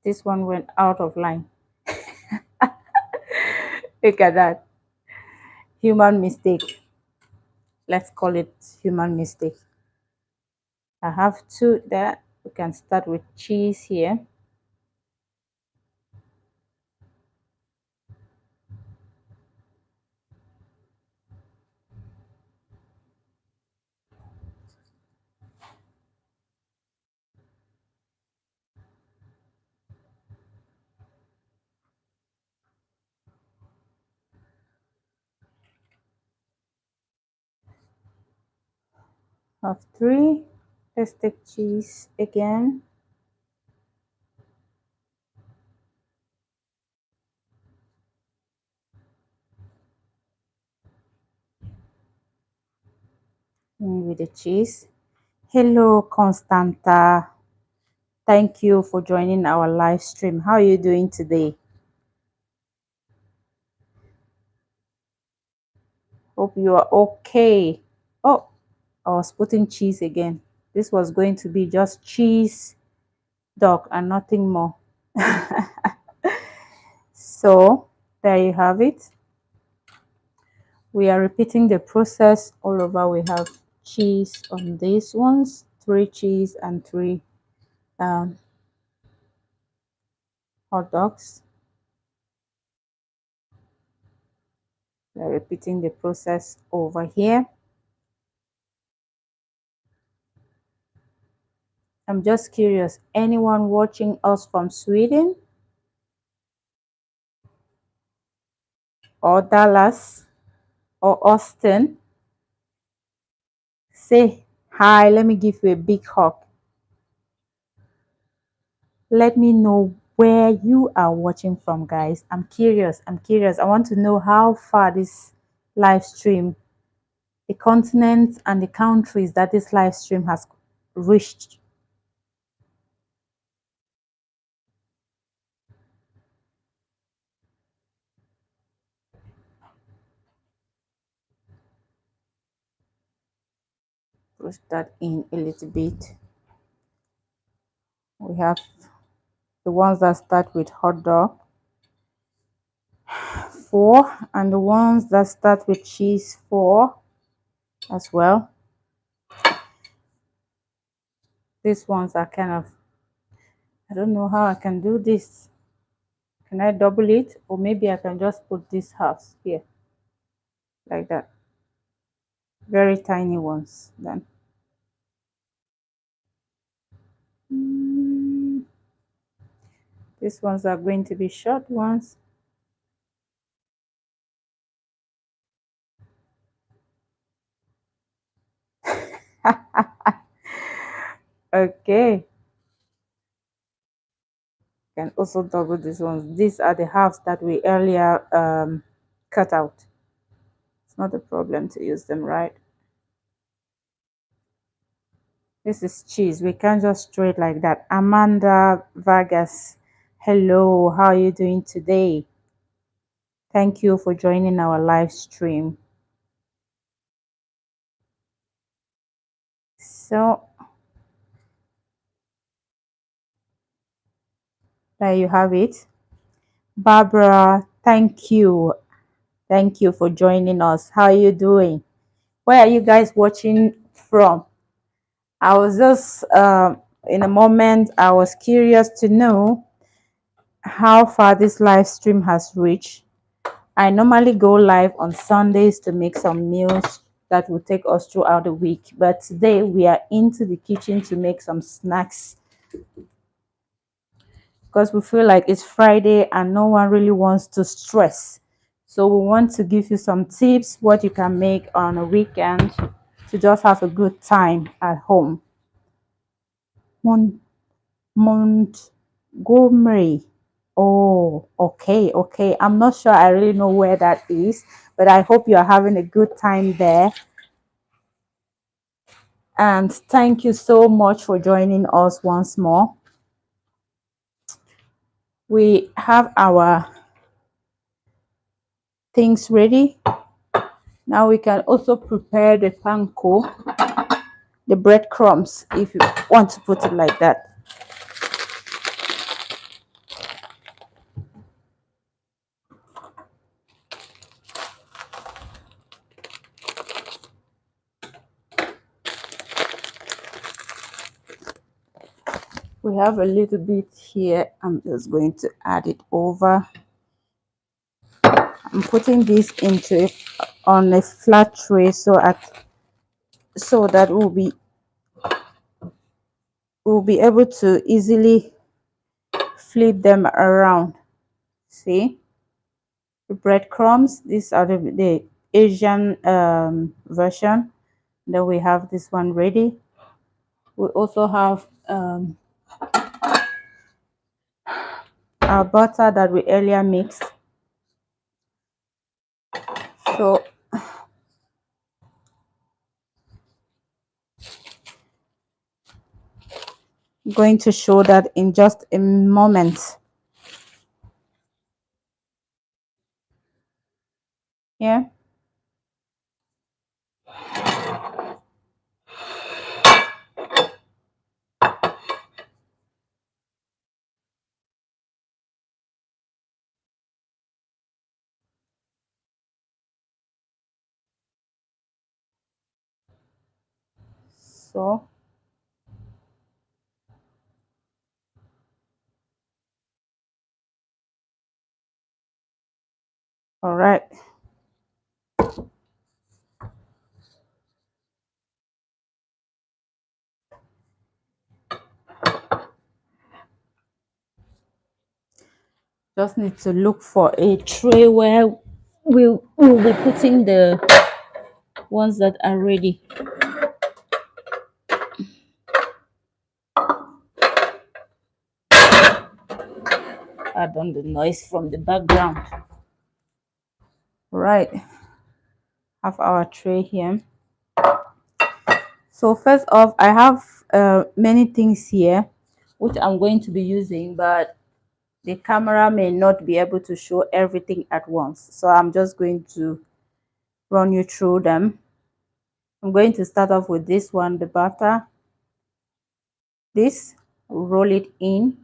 this one went out of line. Look at that. Human mistake. Let's call it human mistake. I have two there. We can start with cheese here. Have three. Let's take cheese again. With the cheese. Hello, Constanta. Thank you for joining our live stream. How are you doing today? Hope you are okay. Oh, I was putting cheese again. This was going to be just cheese dog and nothing more. So there you have it. We are repeating the process all over. We have cheese on these ones, three cheese and three um, hot dogs. We are repeating the process over here. I'm just curious, anyone watching us from Sweden or Dallas or Austin? Say hi, let me give you a big hug. Let me know where you are watching from, guys. I'm curious. I'm curious. I want to know how far this live stream, the continents and the countries that this live stream has reached. Push that in a little bit. We have the ones that start with hot dog, 4, and the ones that start with cheese, 4 as well. These ones are kind of, I don't know how I can do this. Can I double it? Or maybe I can just put these halves here like that. Very tiny ones then. These ones are going to be short ones. Okay. Can also double these ones. These are the halves that we earlier cut out. It's not a problem to use them, right? This is cheese. We can't just throw it like that. Amanda Vargas, hello. How are you doing today? Thank you for joining our live stream. So there you have it. Barbara, thank you. Thank you for joining us. How are you doing? Where are you guys watching from? I was just in a moment, I was curious to know how far this live stream has reached. I normally go live on Sundays to make some meals that will take us throughout the week. But today we are into the kitchen to make some snacks because we feel like it's Friday and no one really wants to stress. So we want to give you some tips what you can make on a weekend to just have a good time at home. Montgomery. Oh, okay, okay. I'm not sure I really know where that is, but I hope you're having a good time there. And thank you so much for joining us once more. We have our things ready. Now we can also prepare the panko, the breadcrumbs, if you want to put it like that. We have a little bit here. I'm just going to add it over. I'm putting this into on a flat tray so that we'll be able to easily flip them around. See the breadcrumbs. These are the Asian version. Then we have this one ready. We also have our butter that we earlier mixed. So I'm going to show that in just a moment. Yeah. So all right. Just need to look for a tray where we'll be putting the ones that are ready. Pardon the noise from the background. Right, have our tray here. So first off, I have many things here which I'm going to be using, but the camera may not be able to show everything at once. So I'm just going to run you through them. I'm going to start off with this one, the butter. This, roll it in,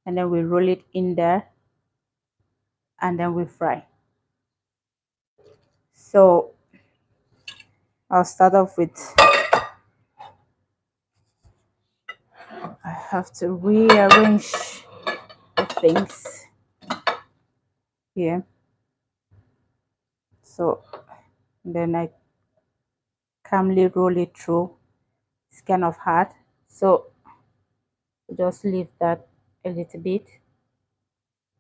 and then we roll it in there, and then we fry. So I'll start off with, I have to rearrange the things here. So then I calmly roll it through. It's kind of hard, so just leave that a little bit,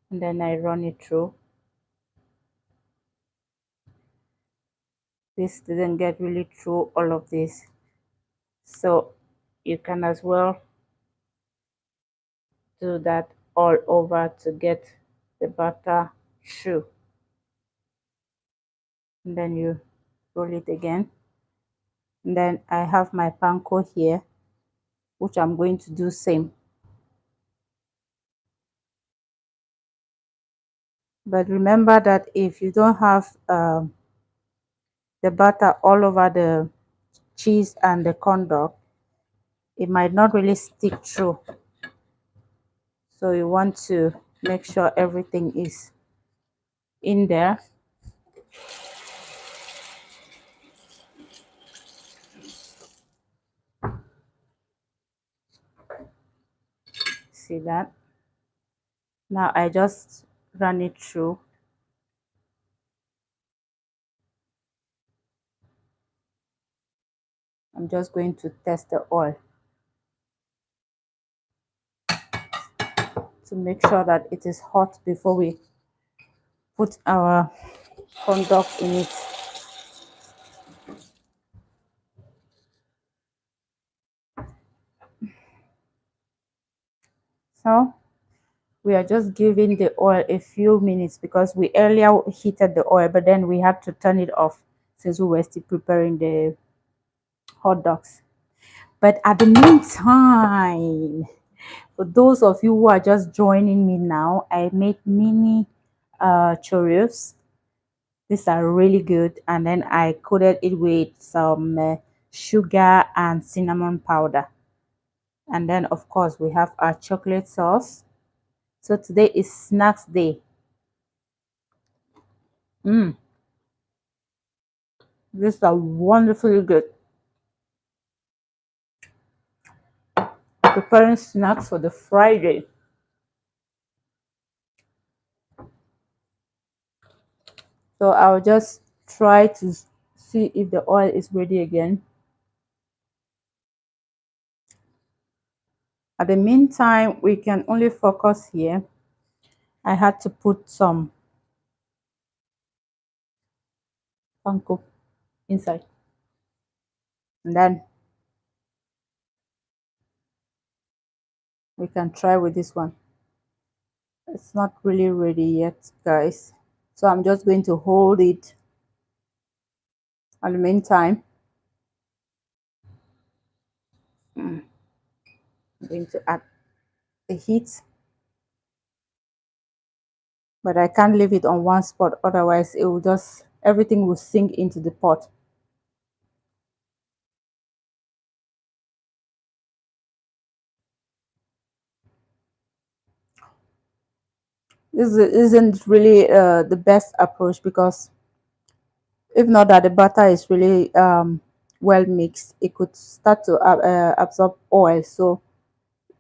and then I run it through. This didn't get really through all of this, so you can as well do that all over to get the butter through, and then you roll it again. And then I have my panko here, which I'm going to do same. But remember that if you don't have the butter all over the cheese and the corn dog, it might not really stick through. So you want to make sure everything is in there. See that? Now I just run it through. I'm just going to test the oil to make sure that it is hot before we put our corn dogs in it. So we are just giving the oil a few minutes because we earlier heated the oil, but then we had to turn it off since we were still preparing the hot dogs. But at the meantime, for those of you who are just joining me now, I made mini churros. These are really good, and then I coated it with some sugar and cinnamon powder. And then of course we have our chocolate sauce. So today is snacks day. mm, these are wonderfully good. Preparing snacks for the Friday. So I'll just try to see if the oil is ready again. At the meantime, we can only focus here. I had to put some panko inside. And then we can try with this one. It's not really ready yet, guys. So I'm just going to hold it at the meantime. I'm going to add the heat, but I can't leave it on one spot, otherwise it will just, everything will sink into the pot. This isn't really the best approach, because if not that the butter is really well mixed, it could start to absorb oil. So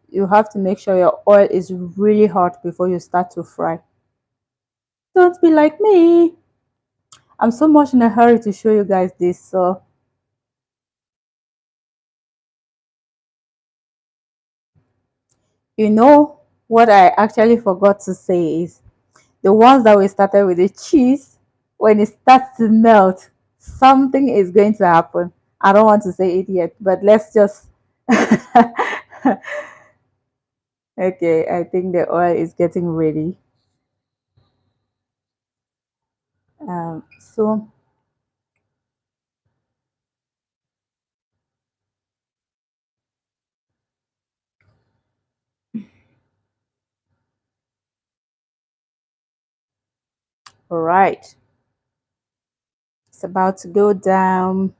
you have to make sure your oil is really hot before you start to fry. Don't be like me. I'm so much in a hurry to show you guys this. So you know what I actually forgot to say is, the ones that we started with the cheese, when it starts to melt, something is going to happen. I don't want to say it yet, but let's just okay, I think the oil is getting ready. So all right, it's about to go down.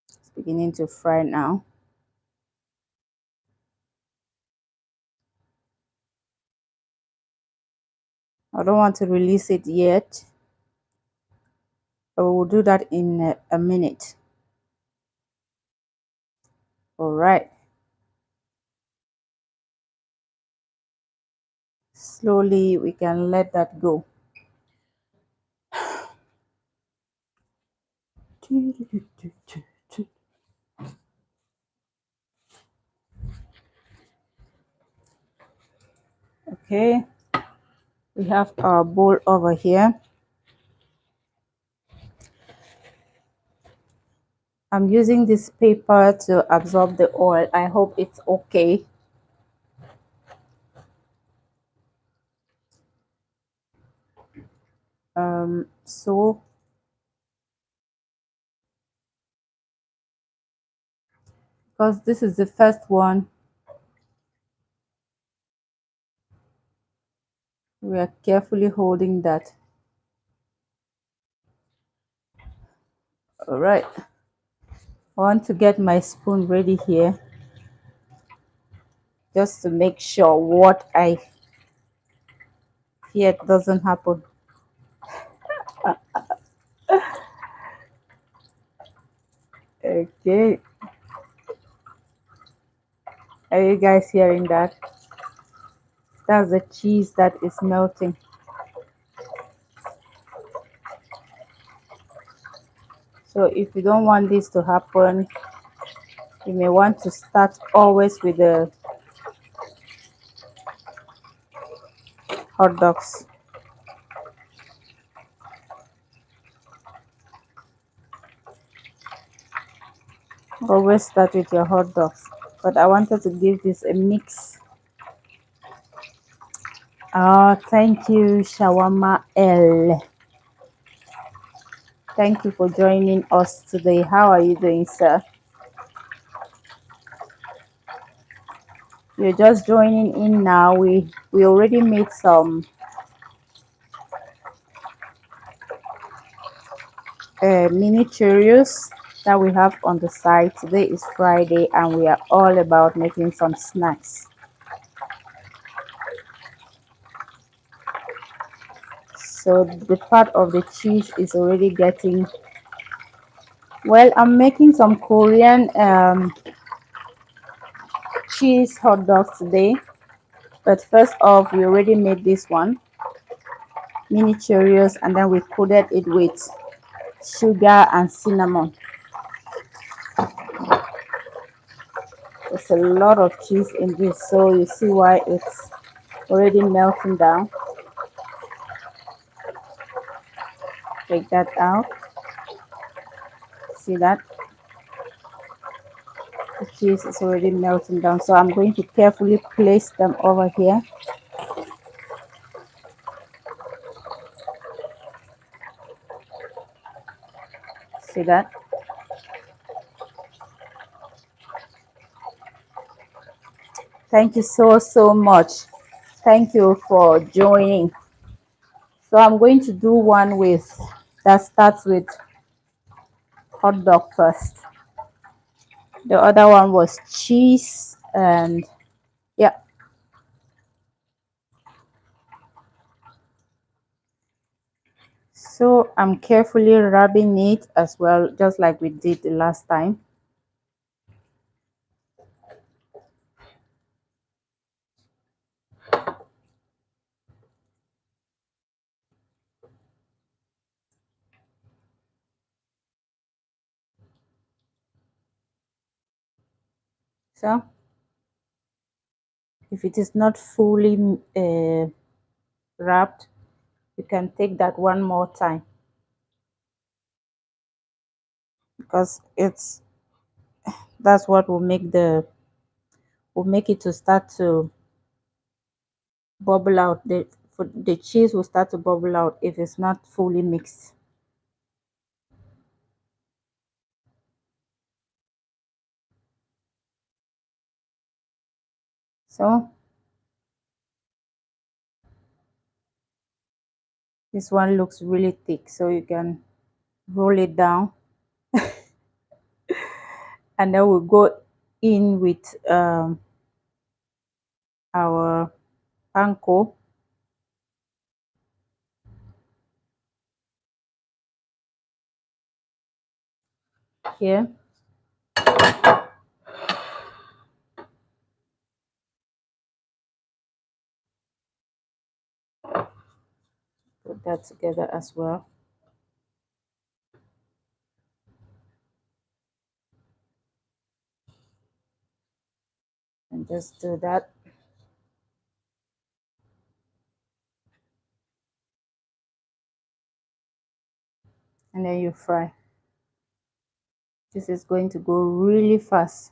It's beginning to fry now. I don't want to release it yet. I will do that in a minute. All right. Slowly, we can let that go. Okay, we have our bowl over here. I'm using this paper to absorb the oil. I hope it's okay. So because this is the first one, we are carefully holding that. All right, I want to get my spoon ready here, just to make sure what I fear doesn't happen. Okay, are you guys hearing that? That's the cheese that is melting. So if you don't want this to happen, you may want to start always with the hot dogs. Always start with your hot dogs. But I wanted to give this a mix. Oh, thank you, Shawarma L. Thank you for joining us today. How are you doing, sir? You're just joining in now. We already made some mini Churros that we have on the side. Today is Friday and we are all about making some snacks. So the part of the cheese is already getting, well, I'm making some Korean cheese hot dogs today. But first off, we already made this one, mini Cheerios, and then we coated it with sugar and cinnamon. There's a lot of cheese in this, so you see why it's already melting down. Take that out. See that? The cheese is already melting down. So I'm going to carefully place them over here. See that? Thank you so much. Thank you for joining. So I'm going to do one with that starts with hot dog first. The other one was cheese and yeah. So I'm carefully rubbing it as well, just like we did the last time. So if it is not fully wrapped, you can take that one more time because that's what will make it to start to bubble out. The cheese will start to bubble out if it's not fully mixed. So this one looks really thick, so you can roll it down and then we'll go in with our panko here. Put that together as well and just do that. And then you fry. This is going to go really fast.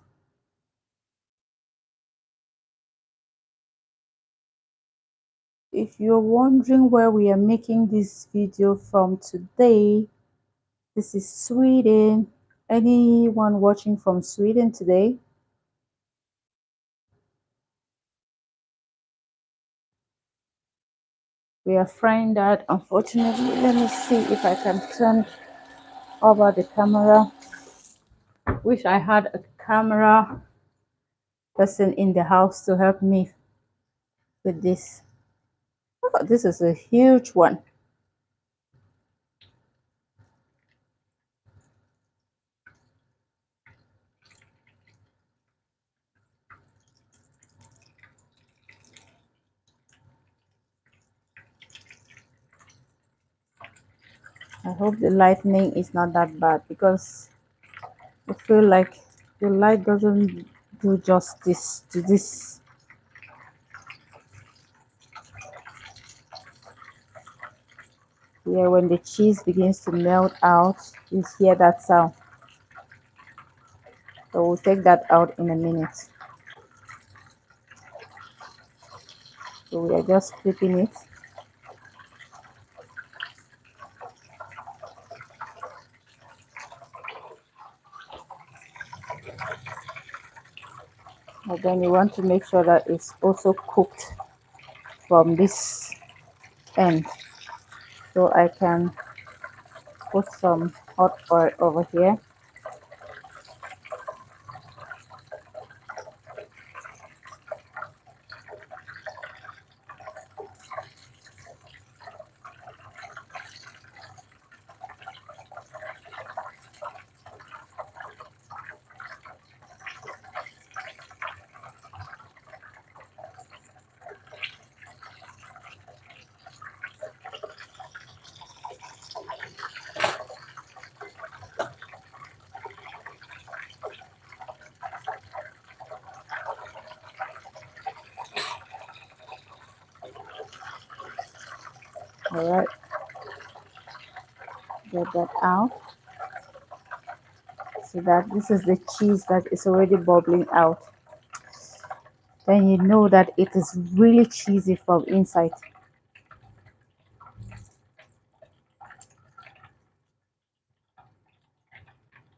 If you're wondering where we are making this video from today, this is Sweden. Anyone watching from Sweden today? We are frying that. Unfortunately, let me see if I can turn over the camera. Wish I had a camera person in the house to help me with this. Oh, this is a huge one. I hope the lightning is not that bad because I feel like the light doesn't do justice to this. Yeah, when the cheese begins to melt out, you hear that sound. So we'll take that out in a minute. So we are just flipping it. And then you want to make sure that it's also cooked from this end. So I can put some hot oil over here. All right. Get that out. So that this is the cheese that is already bubbling out. Then you know that it is really cheesy from inside.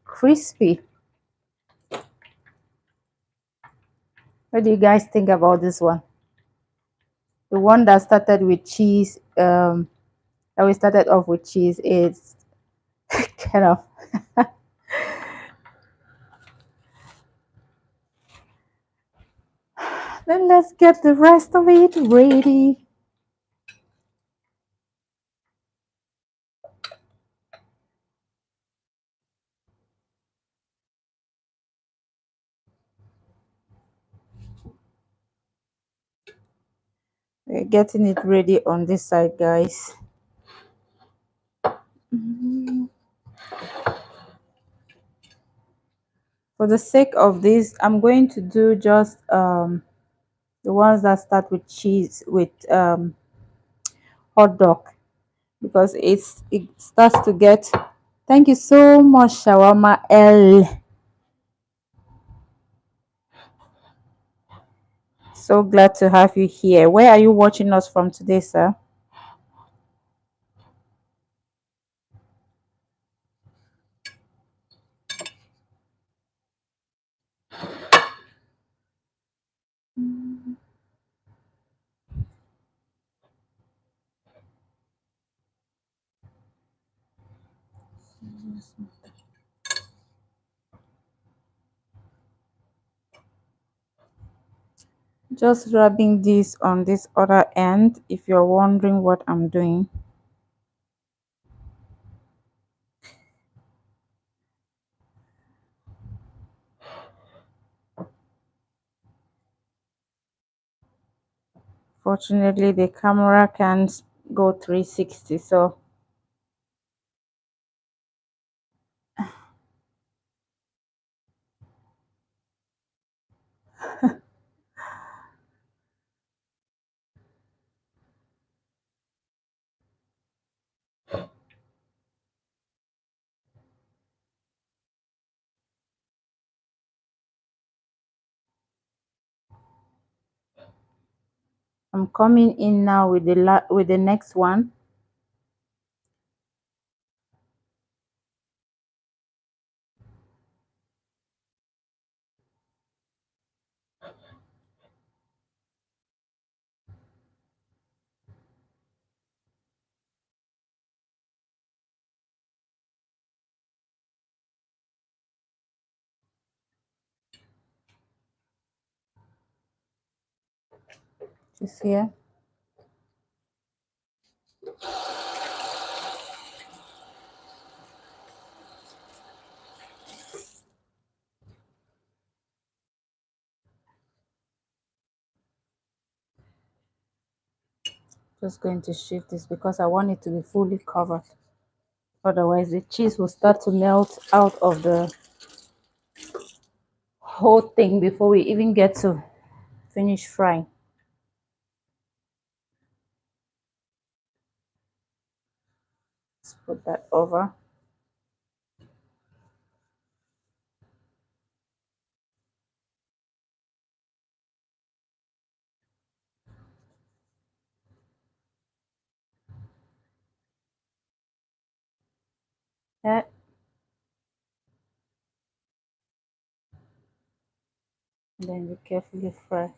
Crispy. What do you guys think about this one? The one that started with cheese, that we started off with cheese is kind of. Then let's get the rest of it ready. We're getting it ready on this side, guys. For the sake of this, I'm going to do just the ones that start with cheese with hot dog, because it starts to get. Thank you so much, Shawarma L. So glad to have you here. Where are you watching us from today, sir? Just rubbing this on this other end if you're wondering what I'm doing. Fortunately, the camera can't go 360, so I'm coming in now with with the next one. Just here. Just going to shift this because I want it to be fully covered. Otherwise, the cheese will start to melt out of the whole thing before we even get to finish frying. Let's put that over. That. And then you carefully fry.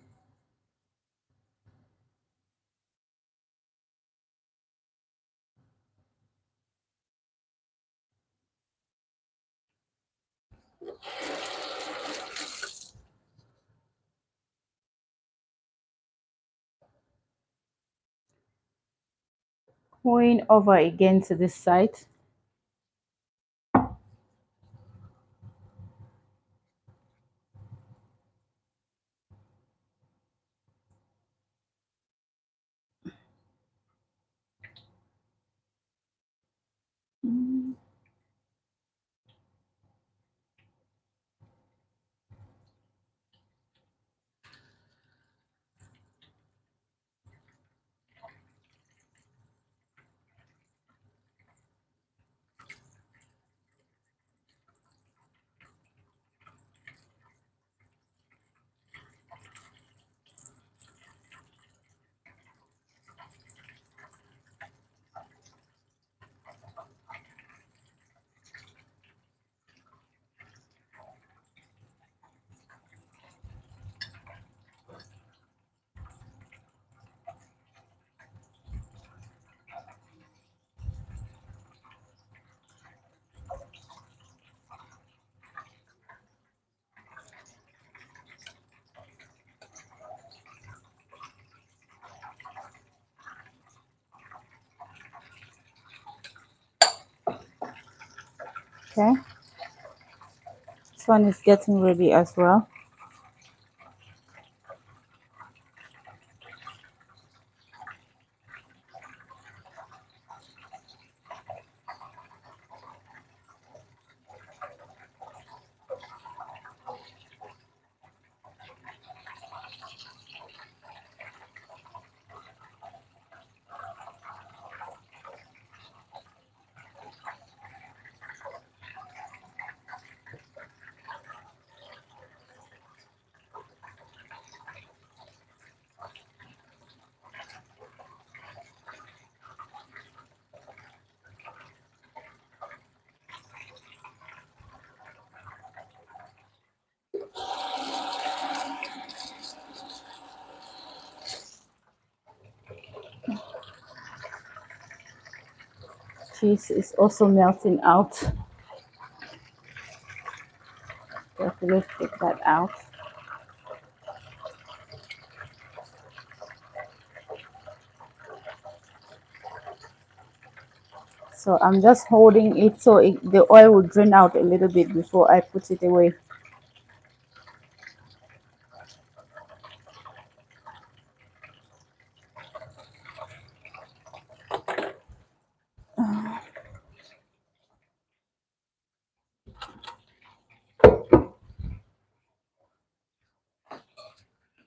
Going over again to this side. Okay, this one is getting ready as well. Cheese is also melting out. Carefully take that out. So I'm just holding it so the oil will drain out a little bit before I put it away.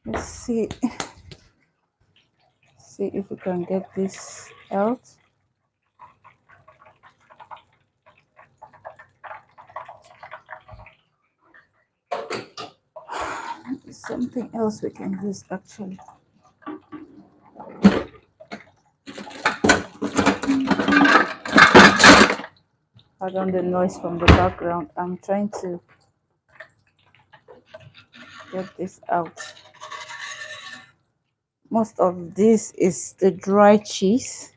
Let's see if we can get this out. Something else we can use actually. Pardon the noise from the background. I'm trying to get this out. Most of this is the dry cheese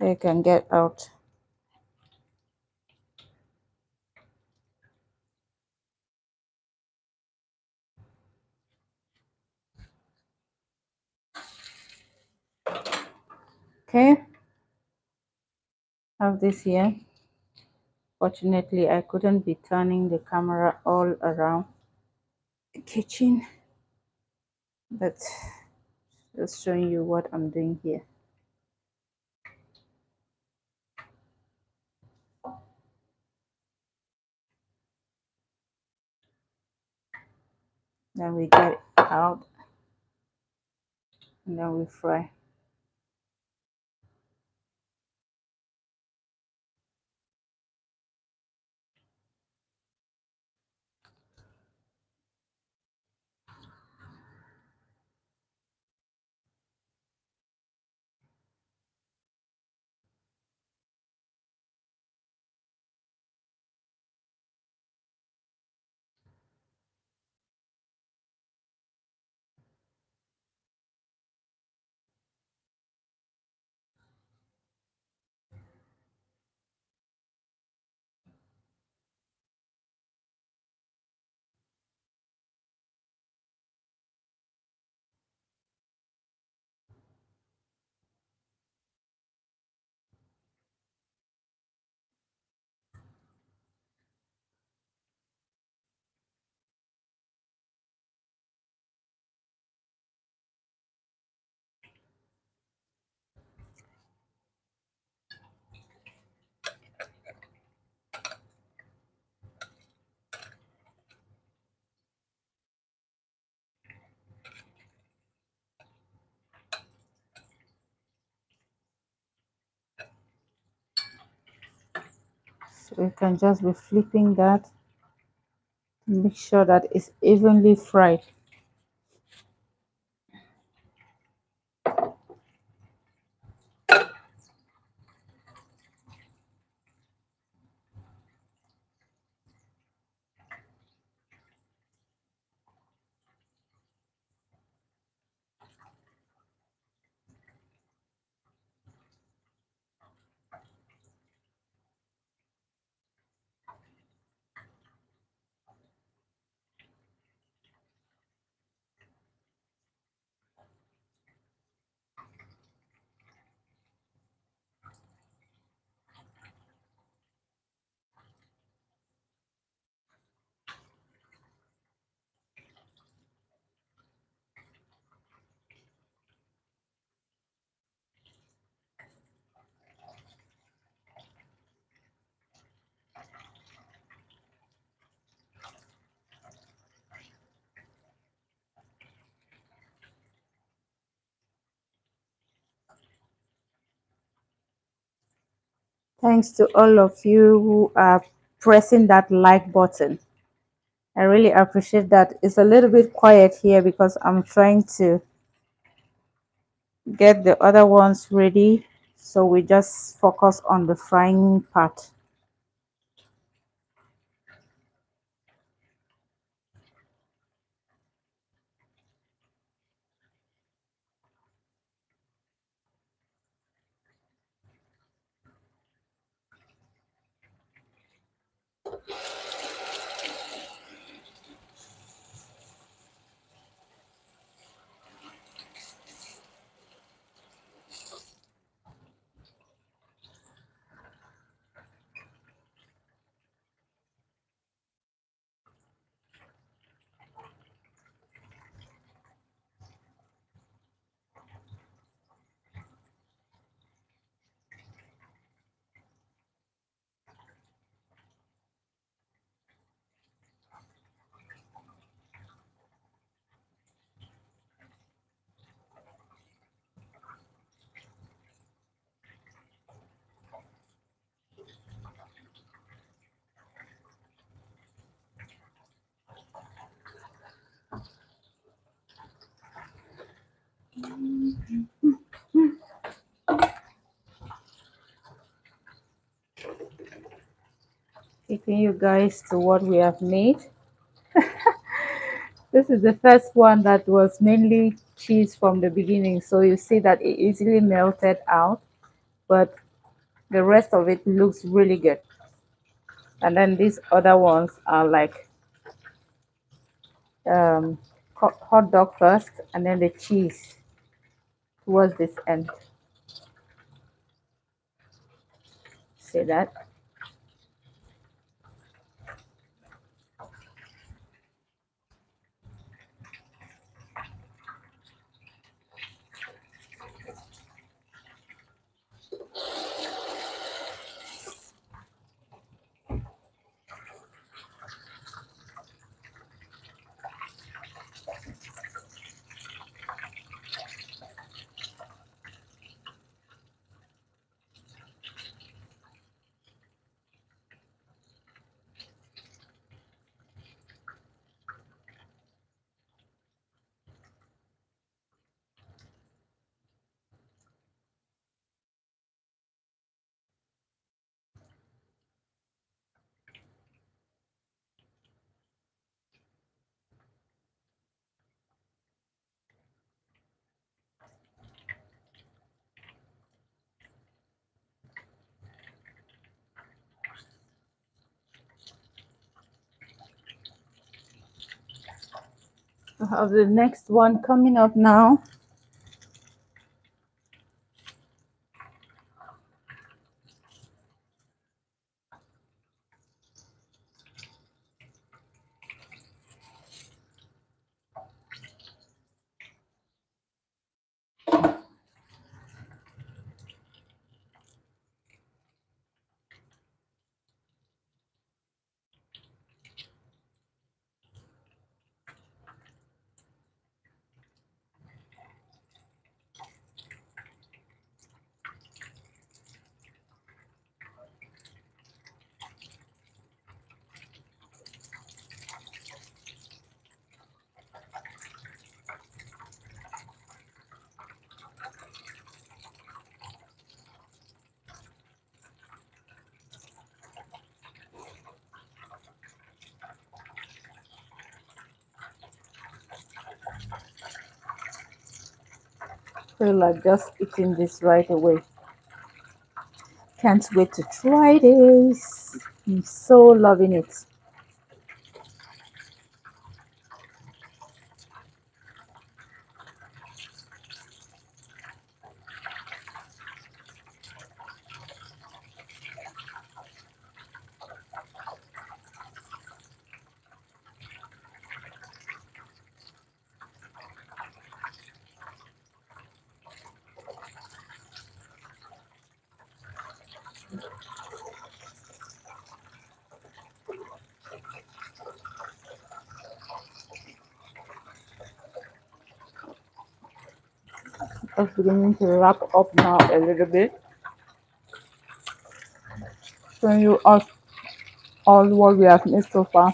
that you can get out. Okay, have this here. Fortunately, I couldn't be turning the camera all around the kitchen, but just showing you what I'm doing here. Then we get it out and then we fry. So you can just be flipping that to make sure that it's evenly fried. Thanks to all of you who are pressing that like button. I really appreciate that. It's a little bit quiet here because I'm trying to get the other ones ready. So we just focus on the frying part. Taking you guys to what we have made. This is the first one that was mainly cheese from the beginning. So you see that it easily melted out, but the rest of it looks really good. And then these other ones are like um, hot dog first, and then the cheese towards this end. See that? I have the next one coming up now. Feel like just eating this right away. Can't wait to try this. I'm so loving it. It's beginning to wrap up now a little bit. showing you all what we have made so far.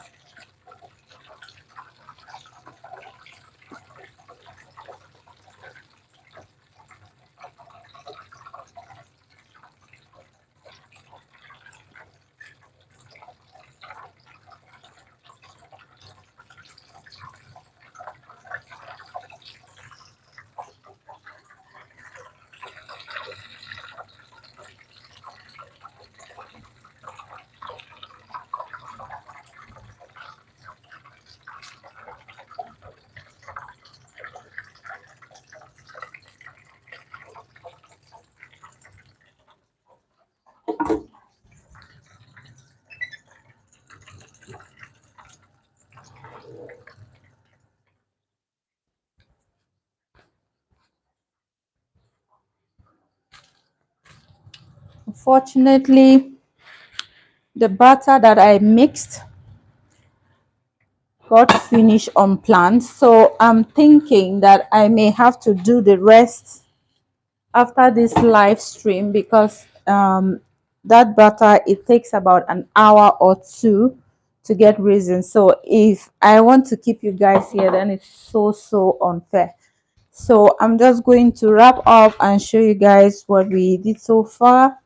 Unfortunately, the batter that I mixed got finished unplanned, so I'm thinking that I may have to do the rest after this live stream because that butter, it takes about an hour or two to get risen. So if I want to keep you guys here, then it's so unfair. So I'm just going to wrap up and show you guys what we did so far,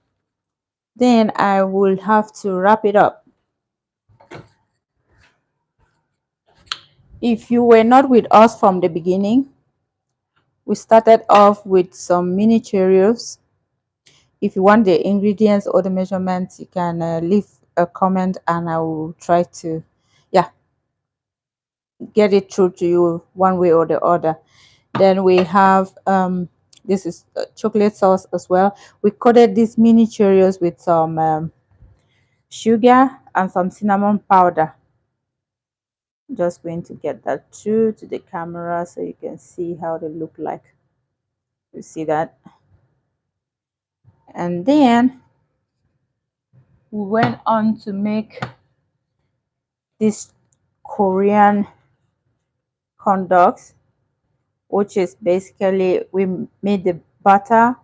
then I will have to wrap it up. If you were not with us from the beginning, we started off with some mini Cheerios. If you want the ingredients or the measurements, you can leave a comment and I will try to, yeah, get it through to you one way or the other. Then we have this is chocolate sauce as well. We coated these mini Cheerios with some sugar and some cinnamon powder. Just going to get that through to the camera so you can see how they look like. You see that? And then we went on to make this Korean corndogs, which is basically we made the butter,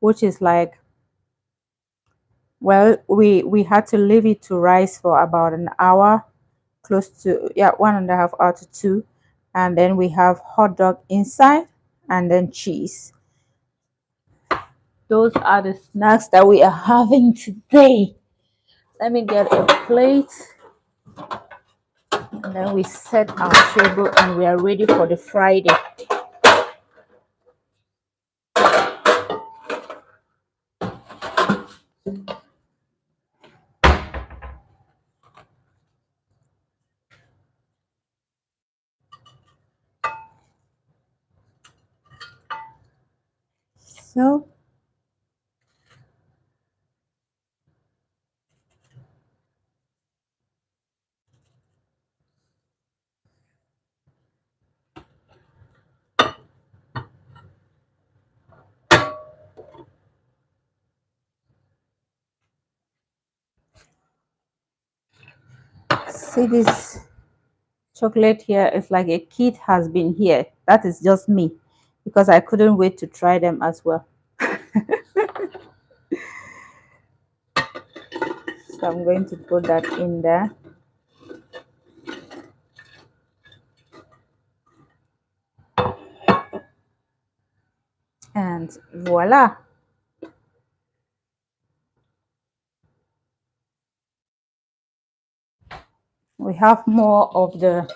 which is like, well, we had to leave it to rise for about an hour, close to, yeah, 1.5 hours to two. And then we have hot dog inside and then cheese. Those are the snacks that we are having today. Let me get a plate and then we set our table and we are ready for the Friday. So see, this chocolate here is like a kid has been here. That is just me because I couldn't wait to try them as well. So I'm going to put that in there. And voila. We have more of the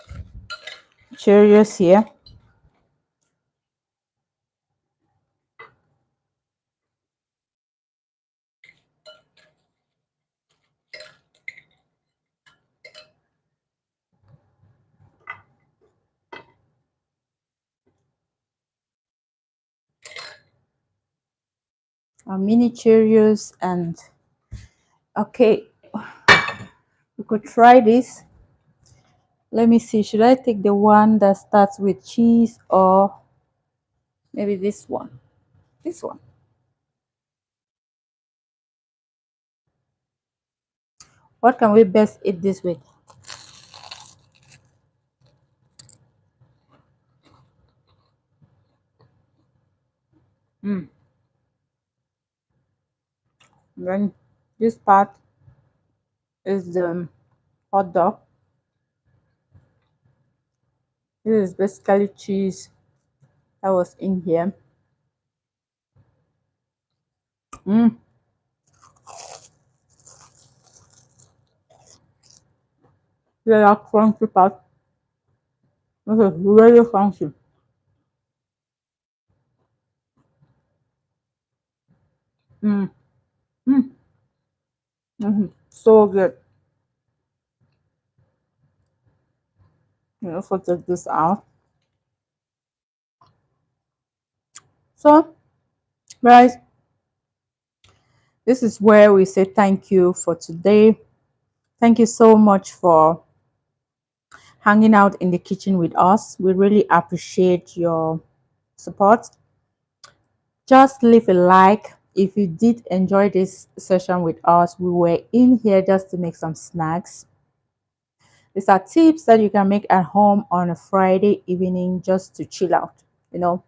Cheerios here. Our mini Cheerios, and okay, we could try this. Let me see, should I take the one that starts with cheese or maybe this one? This one. What can we best eat this with? Then this part, is the hot dog. This is basically cheese that was in here. Mm, yeah, that crunchy part. This is really crunchy. Mm, mm, so good. So take this out. So, guys, this is where we say thank you for today. Thank you so much for hanging out in the kitchen with us. We really appreciate your support. Just leave a like if you did enjoy this session with us. We were in here just to make some snacks. These are tips that you can make at home on a Friday evening just to chill out, you know.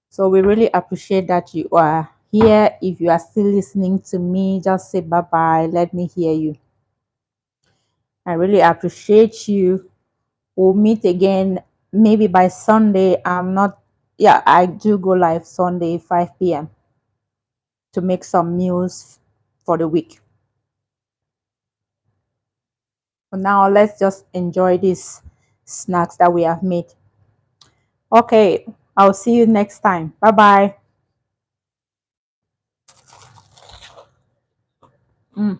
So we really appreciate that you are here. If you are still listening to me, just say bye bye. Let me hear you. I really appreciate you. We'll meet again maybe by Sunday. I'm not, yeah, I do go live Sunday, 5 p.m. to make some meals for the week. For now, let's just enjoy these snacks that we have made. Okay, I'll see you next time. Bye bye. Mm.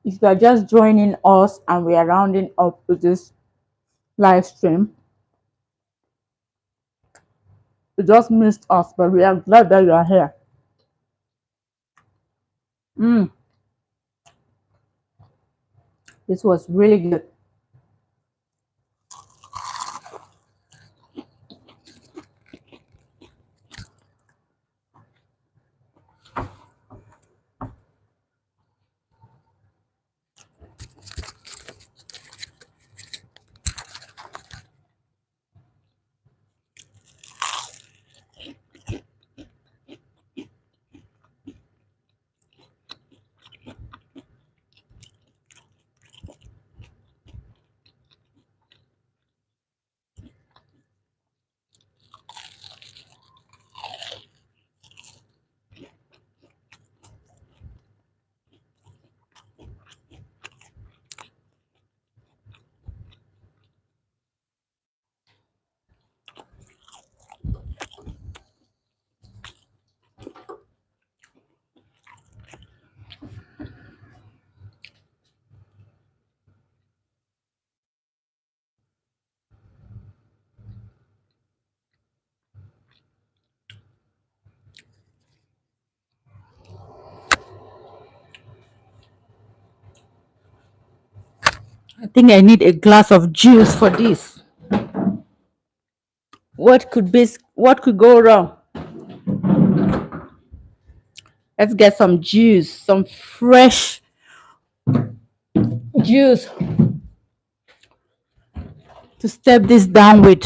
If you are just joining us and we are rounding up with this live stream, you just missed us, but we are glad that you are here. Mm, this was really good. I think I need a glass of juice for this. What could go wrong? Let's get some juice, some fresh juice. to step this down with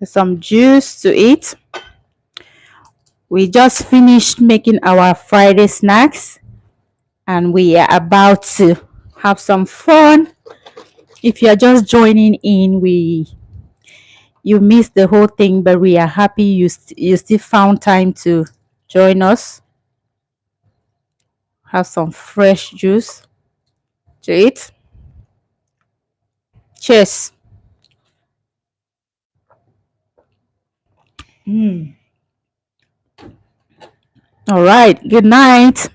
some juice to eat. We just finished making our Friday snacks and we are about to have some fun. If you're just joining in, we you missed the whole thing, but we are happy you still found time to join us. Have some fresh juice to eat. Cheers. All right. Good night.